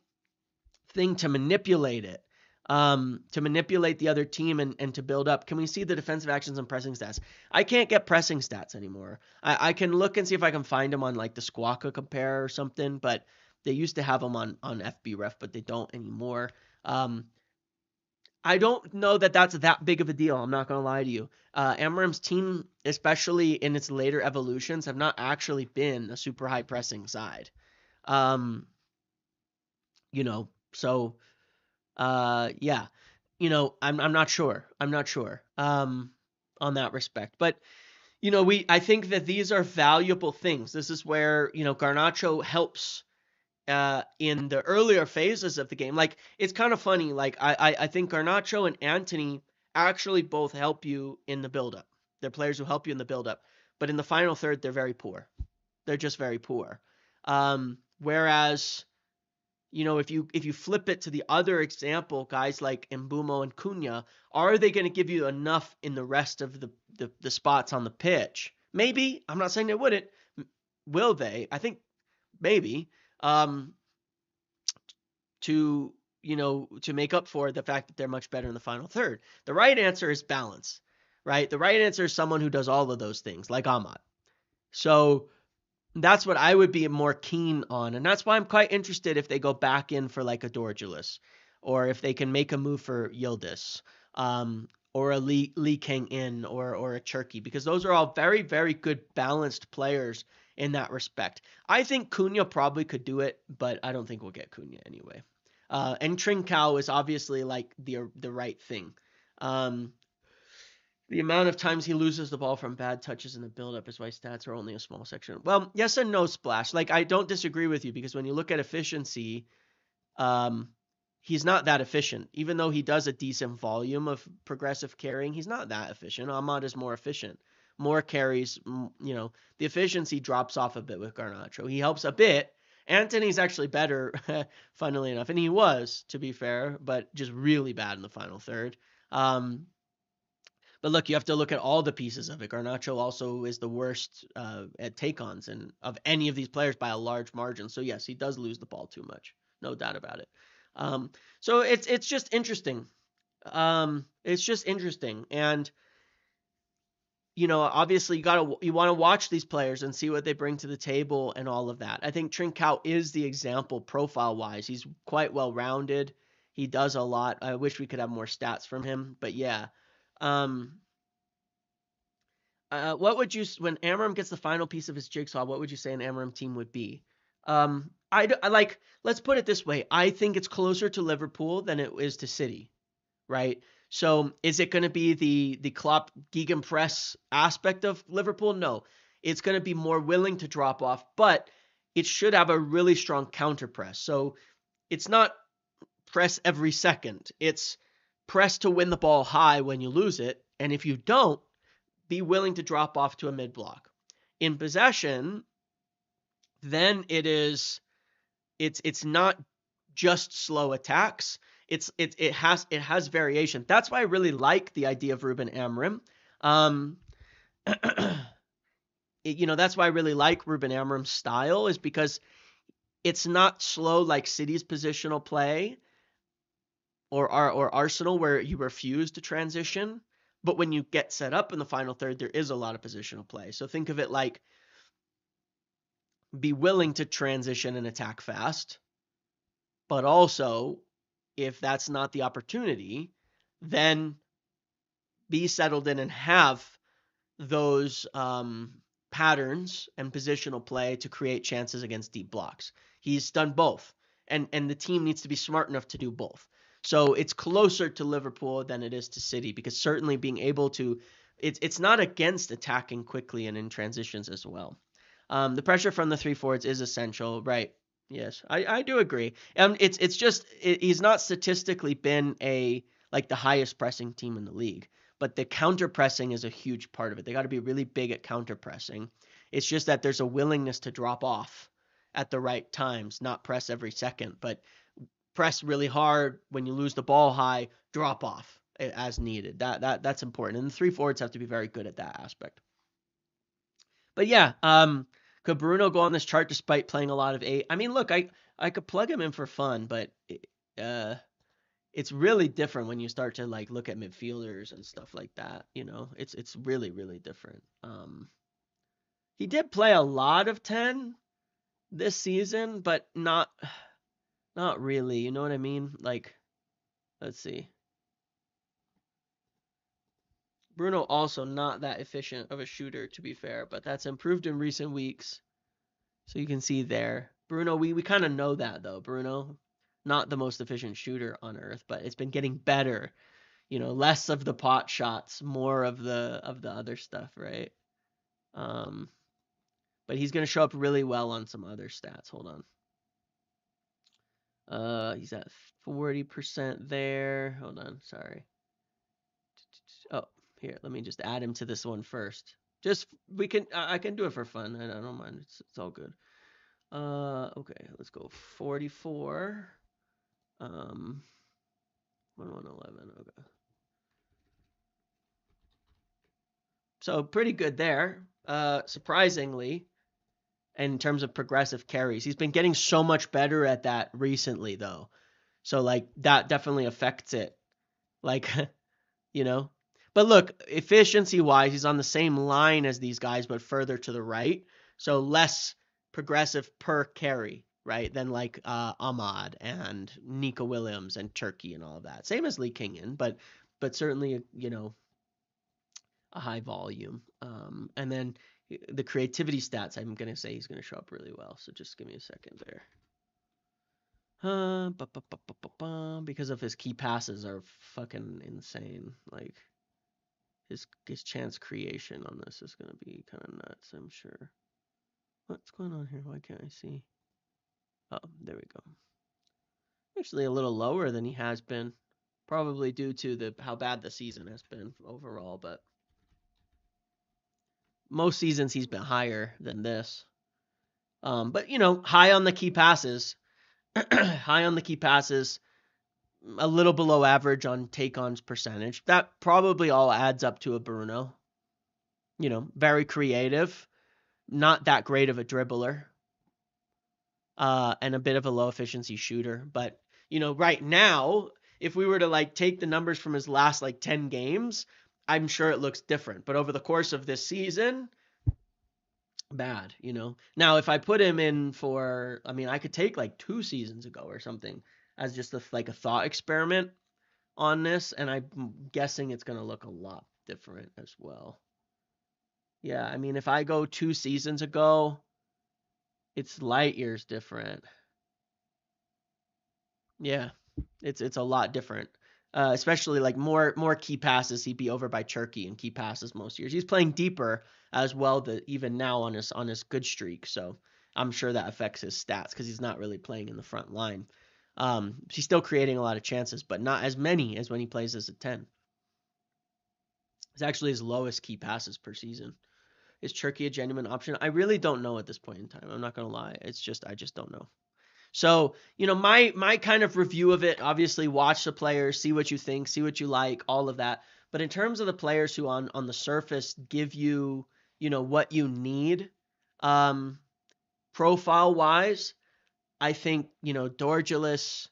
Speaker 1: thing to manipulate it. To manipulate the other team and to build up. Can we see the defensive actions and pressing stats? I can't get pressing stats anymore. I can look and see if I can find them on like the Squawka Compare or something, but they used to have them on FBref, but they don't anymore. I don't know that that's that big of a deal. I'm not going to lie to you. Amorim's team, especially in its later evolutions, have not actually been a super high pressing side. So yeah, I'm not sure. I'm not sure on that respect. But I think that these are valuable things. This is where Garnacho helps in the earlier phases of the game. Like, it's kind of funny. Like, I think Garnacho and Antony actually both help you in the build-up. They're players who help you in the build-up. But in the final third, they're very poor. They're just very poor. Whereas, if you flip it to the other example, guys like Mbumo and Cunha, are they going to give you enough in the rest of the spots on the pitch? Maybe. I'm not saying they wouldn't. Will they? I think maybe. To make up for the fact that they're much better in the final third. The right answer is balance, right? The right answer is someone who does all of those things, like Ahmad. So that's what I would be more keen on. And that's why I'm quite interested if they go back in for like a Dorgelis, or if they can make a move for Yildiz, or a Lee King in, or a Cherky, because those are all very, very good balanced players in that respect. I think Cunha probably could do it, but I don't think we'll get Cunha anyway. And Trincao is obviously like the right thing. The amount of times he loses the ball from bad touches in the build-up is why stats are only a small section. Well, yes and no, Splash. Like, I don't disagree with you because when you look at efficiency, he's not that efficient. Even though he does a decent volume of progressive carrying, he's not that efficient. Ahmad is more efficient. More carries, the efficiency drops off a bit with Garnacho. He helps a bit. Antony's actually better, funnily enough, and he was, to be fair, but just really bad in the final third. But look, you have to look at all the pieces of it. Garnacho also is the worst at take-ons and of any of these players by a large margin. So yes, he does lose the ball too much, no doubt about it. So it's just interesting. It's just interesting, and obviously you want to watch these players and see what they bring to the table and all of that. I think Trincao is the example profile-wise. He's quite well-rounded. He does a lot. I wish we could have more stats from him, but yeah. What would you, when Amorim gets the final piece of his jigsaw, what would you say an Amorim team would be? I like, let's put it this way. I think it's closer to Liverpool than it is to City, right? So is it going to be the Klopp gegenpress aspect of Liverpool? No. It's going to be more willing to drop off, but it should have a really strong counter press. So it's not press every second. It's press to win the ball high when you lose it. And if you don't, be willing to drop off to a mid block. In possession, then it's not just slow attacks. It has variation. That's why I really like the idea of Ruben Amorim. That's why I really like Ruben Amorim's style, is because it's not slow like City's positional play or Arsenal, where you refuse to transition. But when you get set up in the final third, there is a lot of positional play. So think of it like, be willing to transition and attack fast, but also, if that's not the opportunity, then be settled in and have those patterns and positional play to create chances against deep blocks. He's done both, and the team needs to be smart enough to do both. So it's closer to Liverpool than it is to City, because certainly being able to, it's not against attacking quickly and in transitions as well. The pressure from the three forwards is essential, right? Yes, I do agree. It's just he's not statistically been the highest pressing team in the league, but the counter pressing is a huge part of it. They got to be really big at counter pressing. It's just that there's a willingness to drop off at the right times, not press every second, but press really hard when you lose the ball high, drop off as needed. That's important, and the three forwards have to be very good at that aspect. But yeah, could Bruno go on this chart despite playing a lot of 8? I mean, look, I could plug him in for fun, but it's really different when you start to look at midfielders and stuff like that. It's really, really different. He did play a lot of 10 this season, but not really. You know what I mean? Let's see. Bruno also not that efficient of a shooter, to be fair, but that's improved in recent weeks. So you can see there. Bruno, we kind of know that, though. Bruno, not the most efficient shooter on earth, but it's been getting better. Less of the pot shots, more of the other stuff, right? But he's going to show up really well on some other stats. Hold on. He's at 40% there. Hold on, sorry. Oh, here, let me just add him to this one first. I can do it for fun. I don't mind. It's all good. Okay, let's go 44. 1111. Okay. So pretty good there. Surprisingly, in terms of progressive carries, he's been getting so much better at that recently, though. So that definitely affects it. But look, efficiency-wise, he's on the same line as these guys, but further to the right. So less progressive per carry, right? Than Ahmad and Nico Williams and Turkey and all of that. Same as Lee Kingen, but certainly, a high volume. And then the creativity stats, I'm going to say he's going to show up really well. So just give me a second there. Because of his key passes are fucking insane. his chance creation on this is going to be kind of nuts, I'm sure. What's going on here? Why can't I see? Oh, there we go. Actually a little lower than he has been, probably due to how bad the season has been overall, but most seasons he's been higher than this. But high on the key passes, high on the key passes, a little below average on take-ons percentage. That probably all adds up to a Bruno. Very creative, not that great of a dribbler, and a bit of a low efficiency shooter. But, right now, if we were to take the numbers from his last 10 games, I'm sure it looks different. But over the course of this season, bad. Now if I put him in for, I could take 2 seasons ago or something as just a thought experiment on this, and I'm guessing it's going to look a lot different as well. Yeah, if I go 2 seasons ago, it's light years different. Yeah, it's a lot different. Especially more key passes, he'd be over by Cherky in key passes most years. He's playing deeper as well, even now on his good streak. So I'm sure that affects his stats because he's not really playing in the front line. He's still creating a lot of chances, but not as many as when he plays as a 10. It's actually his lowest key passes per season. Is Cherky a genuine option? I really don't know at this point in time. I'm not gonna lie. I just don't know. So, my kind of review of it, obviously watch the players, see what you think, see what you like, all of that. But in terms of the players who on the surface give you, what you need, profile wise, I think, Dorgelis,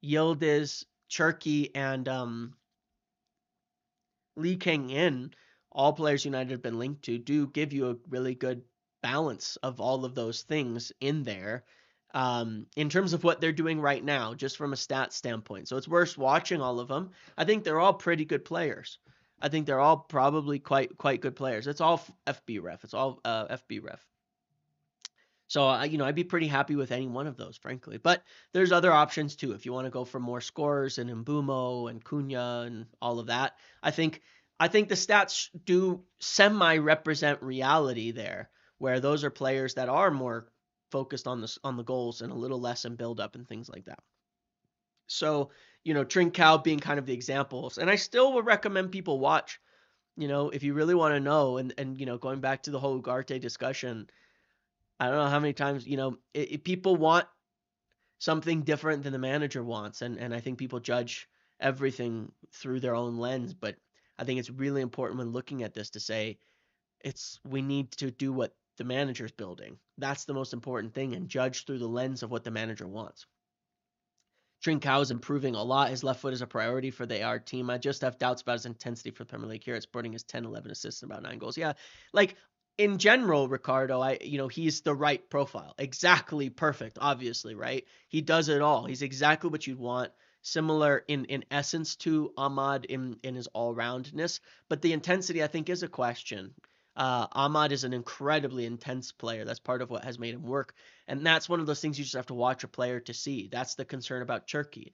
Speaker 1: Yildiz, Cherky, and Lee Kang-in, all players United have been linked to, do give you a really good balance of all of those things in there. In terms of what they're doing right now, just from a stats standpoint. So it's worth watching all of them. I think they're all pretty good players. I think they're all probably quite good players. It's all FB ref. It's all FB ref. So, I'd be pretty happy with any one of those, frankly. But there's other options too. If you want to go for more scorers and Mbumo and Cunha and all of that, I think the stats do semi-represent reality there, where those are players that are more focused on the goals and a little less in build-up and things like that. So, Trincao being kind of the examples. And I still would recommend people watch, if you really want to know. And going back to the whole Ugarte discussion, I don't know how many times, people want something different than the manager wants. And I think people judge everything through their own lens. But I think it's really important when looking at this to say we need to do what the manager's building. That's the most important thing, and judge through the lens of what the manager wants. Trincao is improving a lot. His left foot is a priority for the AR team. I just have doubts about his intensity for the Premier League here. It's Sporting his 10, 11 assists and about 9 goals. Yeah, in general, Ricardo, he's the right profile. Exactly perfect, obviously, right? He does it all. He's exactly what you'd want. Similar in essence to Ahmad in his all-roundness. But the intensity, I think, is a question. Ahmad is an incredibly intense player. That's part of what has made him work. And that's one of those things you just have to watch a player to see. That's the concern about Cherky,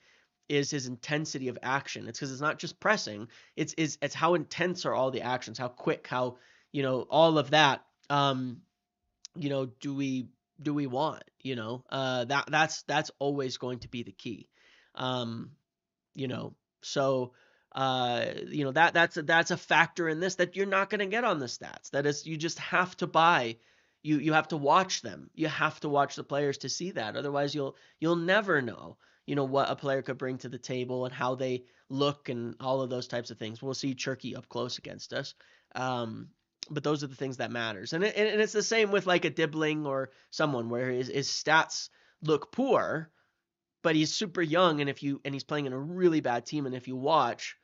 Speaker 1: is his intensity of action. It's because it's not just pressing. It's how intense are all the actions, how quick, how, all of that, do we want, that's always going to be the key. So that's a factor in this that you're not going to get on the stats. That is, you just have to buy. You have to watch them. You have to watch the players to see that. Otherwise, you'll never know, what a player could bring to the table and how they look and all of those types of things. We'll see Cherky up close against us. But those are the things that matters. And it's the same with a Dibling or someone where his stats look poor, but he's super young, and he's playing in a really bad team, and if you watch,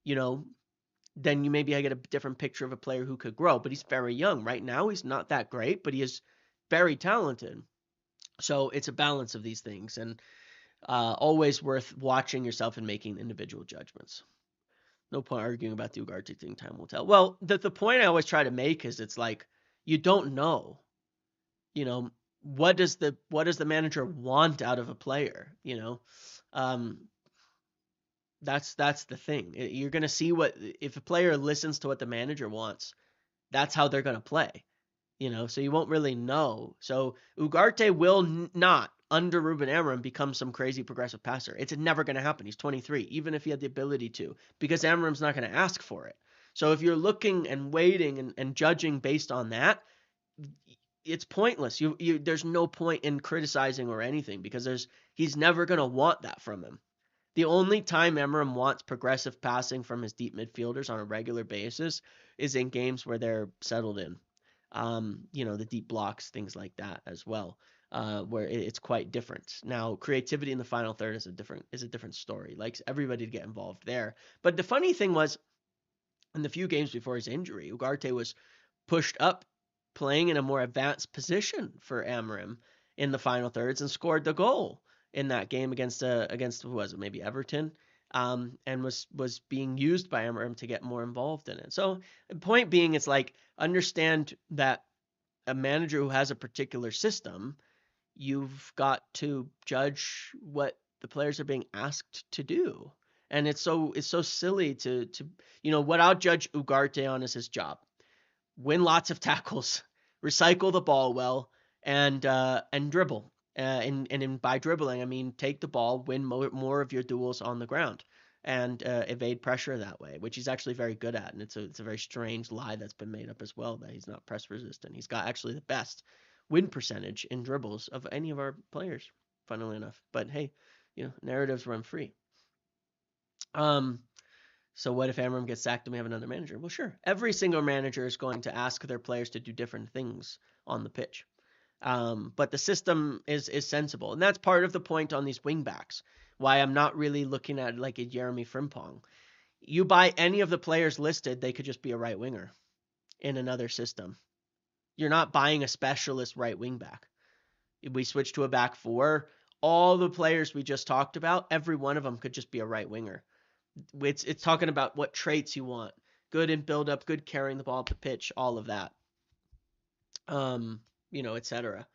Speaker 1: then you maybe get a different picture of a player who could grow. But he's very young. Right now, he's not that great, but he is very talented. So it's a balance of these things, and always worth watching yourself and making individual judgments. No point arguing about the Ugarte thing. Time will tell. Well, the point I always try to make is it's you don't know. What does the manager want out of a player? That's the thing. You're going to see if a player listens to what the manager wants, that's how they're going to play. So you won't really know. So Ugarte will not, under Ruben Amorim, become some crazy progressive passer. It's never going to happen. He's 23, even if he had the ability to, because Amorim's not going to ask for it. So if you're looking and waiting and judging based on that, it's pointless. There's no point in criticizing or anything, because he's never going to want that from him. The only time Amorim wants progressive passing from his deep midfielders on a regular basis is in games where they're settled in. The deep blocks, things like that as well, where it's quite different. Now, creativity in the final third is a different story. Likes everybody to get involved there. But the funny thing was, in the few games before his injury, Ugarte was pushed up, playing in a more advanced position for Amorim in the final thirds, and scored the goal in that game against who was it, maybe Everton, and was being used by Amorim to get more involved in it. So the point being, it's like, understand that a manager who has a particular system, you've got to judge what the players are being asked to do. And it's so silly to what I'll judge Ugarte on is his job. Win lots of tackles, recycle the ball well, and dribble. And by dribbling, I mean take the ball, win more of your duels on the ground, and evade pressure that way, which he's actually very good at. And it's a very strange lie that's been made up as well, that he's not press resistant. He's got actually the best win percentage in dribbles of any of our players, funnily enough. But hey, narratives run free. So what if Amorim gets sacked and we have another manager? Well, sure. Every single manager is going to ask their players to do different things on the pitch. But the system is sensible. And that's part of the point on these wingbacks, why I'm not really looking at like a Jeremy Frimpong. You buy any of the players listed, they could just be a right winger in another system. You're not buying a specialist right wing back. If we switch to a back four, all the players we just talked about, every one of them could just be a right winger. It's talking about what traits you want. Good in build up, good carrying the ball up the pitch, all of that. Etc.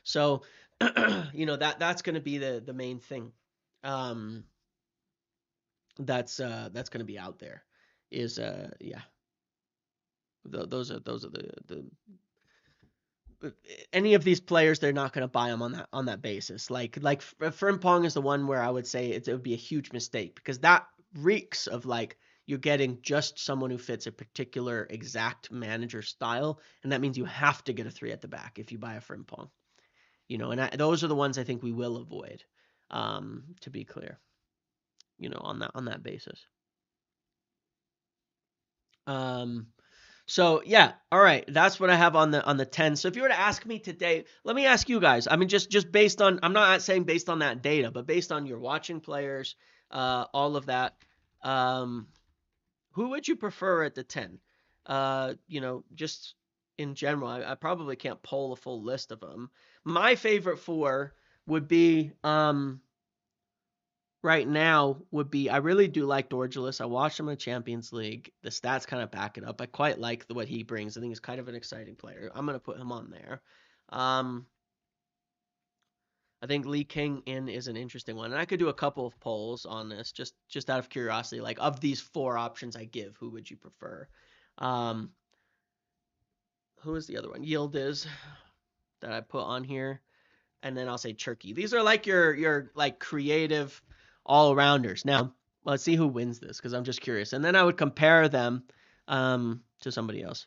Speaker 1: So, that's going to be the main thing. That's going to be out there. Is yeah. Those are the any of these players, they're not going to buy them on that basis. Like Frimpong is the one where I would say it would be a huge mistake, because that reeks of like you're getting just someone who fits a particular exact manager style, and that means you have to get a 3 at the back if you buy a Frimpong. And those are the ones I think we will avoid, to be clear, on that basis. So yeah, all right, that's what I have on the 10. So if you were to ask me today, let me ask you guys. I mean, just based on, I'm not saying based on that data, but based on your watching players, all of that, who would you prefer at the 10? Just in general, I probably can't poll a full list of them. My favorite 4 would be right now would be, I really do like Dorgelis. I watched him in the Champions League. The stats kind of back it up. I quite like what he brings. I think he's kind of an exciting player. I'm going to put him on there. I think Lee King in is an interesting one. And I could do a couple of polls on this just out of curiosity. Like, of these 4 options I give, who would you prefer? Who is the other one? Yildiz that I put on here. And then I'll say Cherki. These are like your like creative all-rounders. Now, let's see who wins this, because I'm just curious. And then I would compare them to somebody else.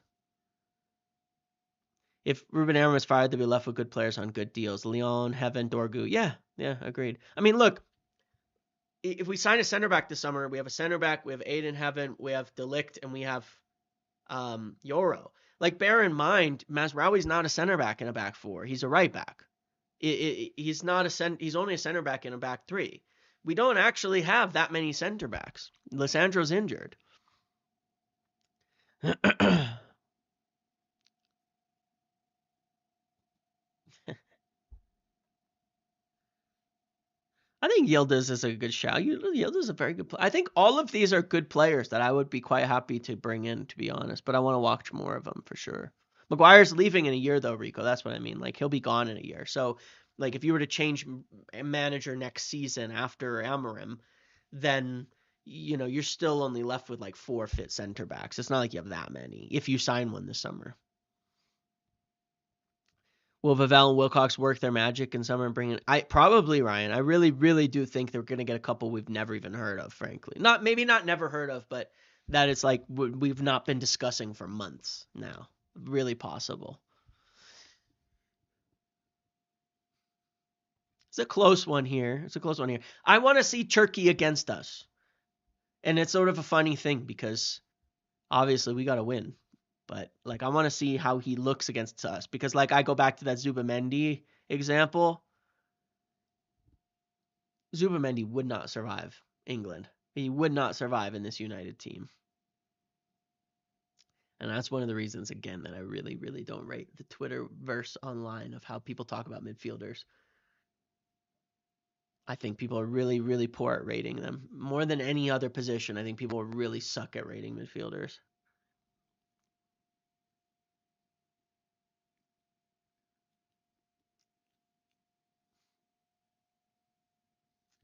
Speaker 1: If Ruben Amorim is fired, they'll be left with good players on good deals. Leon, Heaven, Dorgu. Yeah, agreed. I mean, look, if we sign a center back this summer, we have a center back, we have Aiden Heaven, we have Delict, and we have Yoro. Like, bear in mind, Mazraoui's not a center back in a back 4. He's a right back. He's not he's only a center back in a back 3. We don't actually have that many center backs. Lissandro's injured. I think Yildiz is a good shout. Yildiz is a very good player. I think all of these are good players that I would be quite happy to bring in, to be honest. But I want to watch more of them for sure. Maguire's leaving in a year, though, Rico. That's what I mean. Like, he'll be gone in a year. So, like, if you were to change manager next season after Amorim, then, you're still only left with like 4 fit center backs. It's not like you have that many if you sign one this summer. Will Vavell and Wilcox work their magic in summer and bring in? Probably, Ryan. I really, really do think they're going to get a couple we've never even heard of, frankly. Maybe not never heard of, but that it's like we've not been discussing for months now. Really possible. It's a close one here. I want to see Turkey against us. And it's sort of a funny thing because obviously we got to win. But like I want to see how he looks against us because like I go back to that Zubamendi example. Zubamendi would not survive England. He would not survive in this United team. And that's one of the reasons, again, that I really, really don't rate the Twitterverse online of how people talk about midfielders. I think people are really, really poor at rating them. More than any other position, I think people really suck at rating midfielders.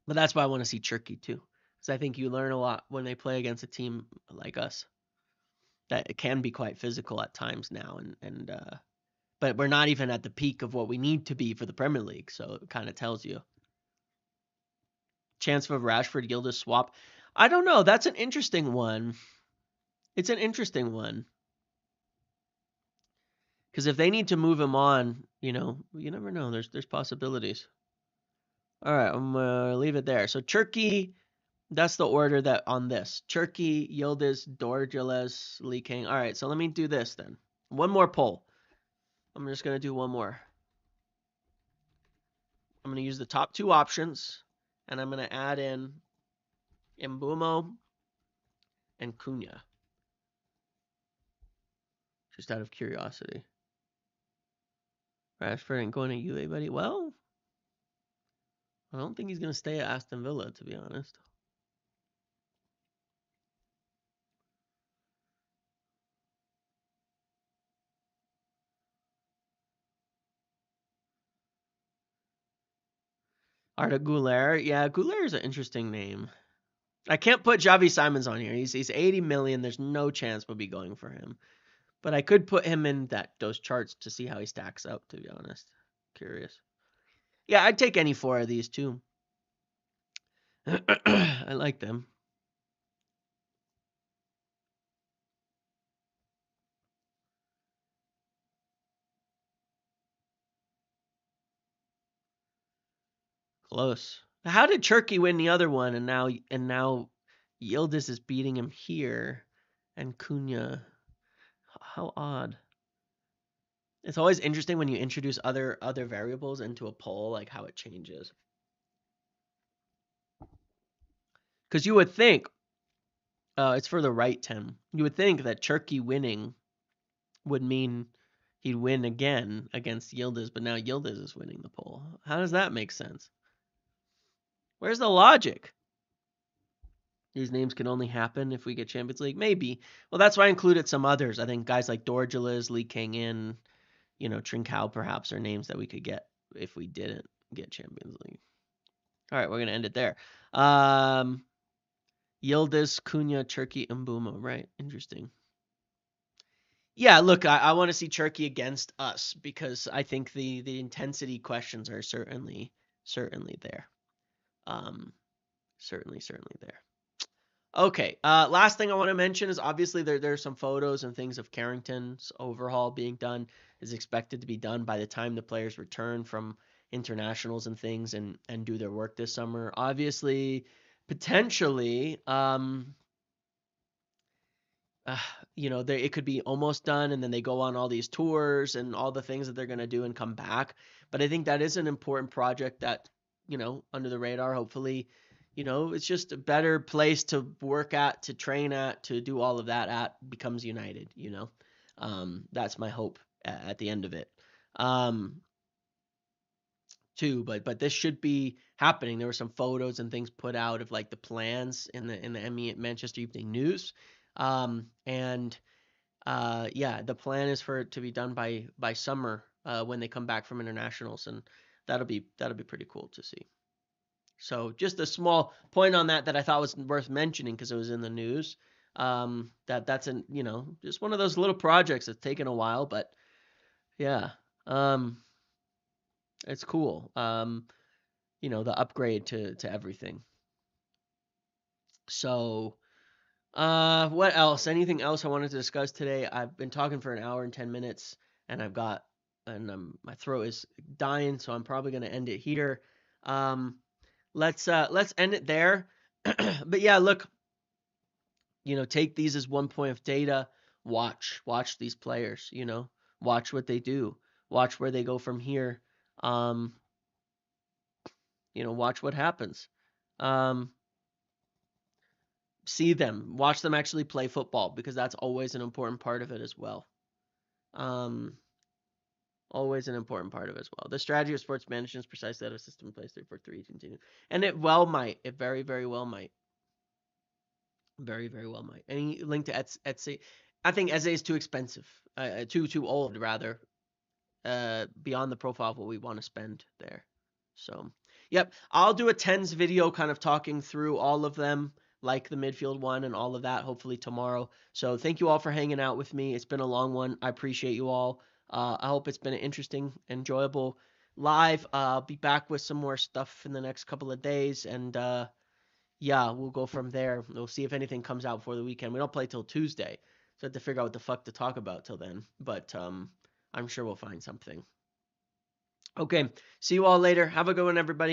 Speaker 1: But that's why I want to see Turkey too. Because I think you learn a lot when they play against a team like us. That it can be quite physical at times now. But we're not even at the peak of what we need to be for the Premier League. So it kind of tells you. Chance of a Rashford Yildiz swap. I don't know. That's an interesting one. It's an interesting one. Because if they need to move him on, you never know. There's possibilities. All right, I'm gonna leave it there. So Turkey, that's the order that on this. Turkey, Yildiz, Dorgeles, Lee King. All right, so let me do this then. One more poll. I'm just gonna do one more. I'm gonna use the top 2 options, and I'm gonna add in Mbumo and Cunha. Just out of curiosity. Rashford ain't going to UA, buddy. Well, I don't think he's going to stay at Aston Villa, to be honest. Arda Güler. Yeah, Güler is an interesting name. I can't put Xavi Simons on here. He's 80 million. There's no chance we'll be going for him. But I could put him in those charts to see how he stacks up, to be honest. Curious. Yeah, I'd take any 4 of these too. I like them. Close. How did Turkey win the other one and now Yildiz is beating him here and Cunha? How odd. It's always interesting when you introduce other variables into a poll, like how it changes. Because you would think, it's for the right 10. You would think that Turkey winning would mean he'd win again against Yildiz, but now Yildiz is winning the poll. How does that make sense? Where's the logic? These names can only happen if we get Champions League? Maybe. Well, that's why I included some others. I think guys like Dorgeles, Lee King-in, Trincao perhaps are names that we could get if we didn't get Champions League. All right, we're going to end it there. Yildiz, Cunha, Turkey, Mbumo. Right, interesting. Yeah, look, I want to see Turkey against us because I think the intensity questions are certainly there. Certainly there. Okay, last thing I want to mention is obviously there's some photos and things of Carrington's overhaul being done. Is expected to be done by the time the players return from internationals and things and do their work this summer. Obviously, potentially, it could be almost done and then they go on all these tours and all the things that they're going to do and come back. But I think that is an important project that, under the radar, hopefully, it's just a better place to work at, to train at, to do all of that at becomes United, that's my hope at the end of it. Too, but this should be happening. There were some photos and things put out of like the plans in the Manchester Evening News. The plan is for it to be done by summer when they come back from internationals, and that'll be pretty cool to see. So just a small point on that I thought was worth mentioning because it was in the news. That's just one of those little projects that's taken a while, but yeah, it's cool. The upgrade to everything. So, what else? Anything else I wanted to discuss today? I've been talking for an hour and 10 minutes, and my throat is dying, so I'm probably gonna end it here. Um, let's end it there. But yeah, look, take these as one point of data. Watch these players. Watch what they do. Watch where they go from here. Um, watch what happens. Um, See them, watch them actually play football because that's always an important part of it as well. Um, Always an important part of it as well. The strategy of sports management is precisely that a system plays 3-4-3 continue, and it well might. It very very well might. Very very well might. Any link to Etsy? I think Etsy is too expensive. Too old rather. Beyond the profile of what we want to spend there. So, yep, I'll do a tens video kind of talking through all of them, like the midfield one and all of that, hopefully tomorrow. So, thank you all for hanging out with me. It's been a long one. I appreciate you all. I hope it's been an interesting, enjoyable live. I'll be back with some more stuff in the next couple of days, and yeah, we'll go from there. We'll see if anything comes out before the weekend. We don't play till Tuesday, so I have to figure out what the fuck to talk about till then. But I'm sure we'll find something. Okay, see you all later. Have a good one, everybody.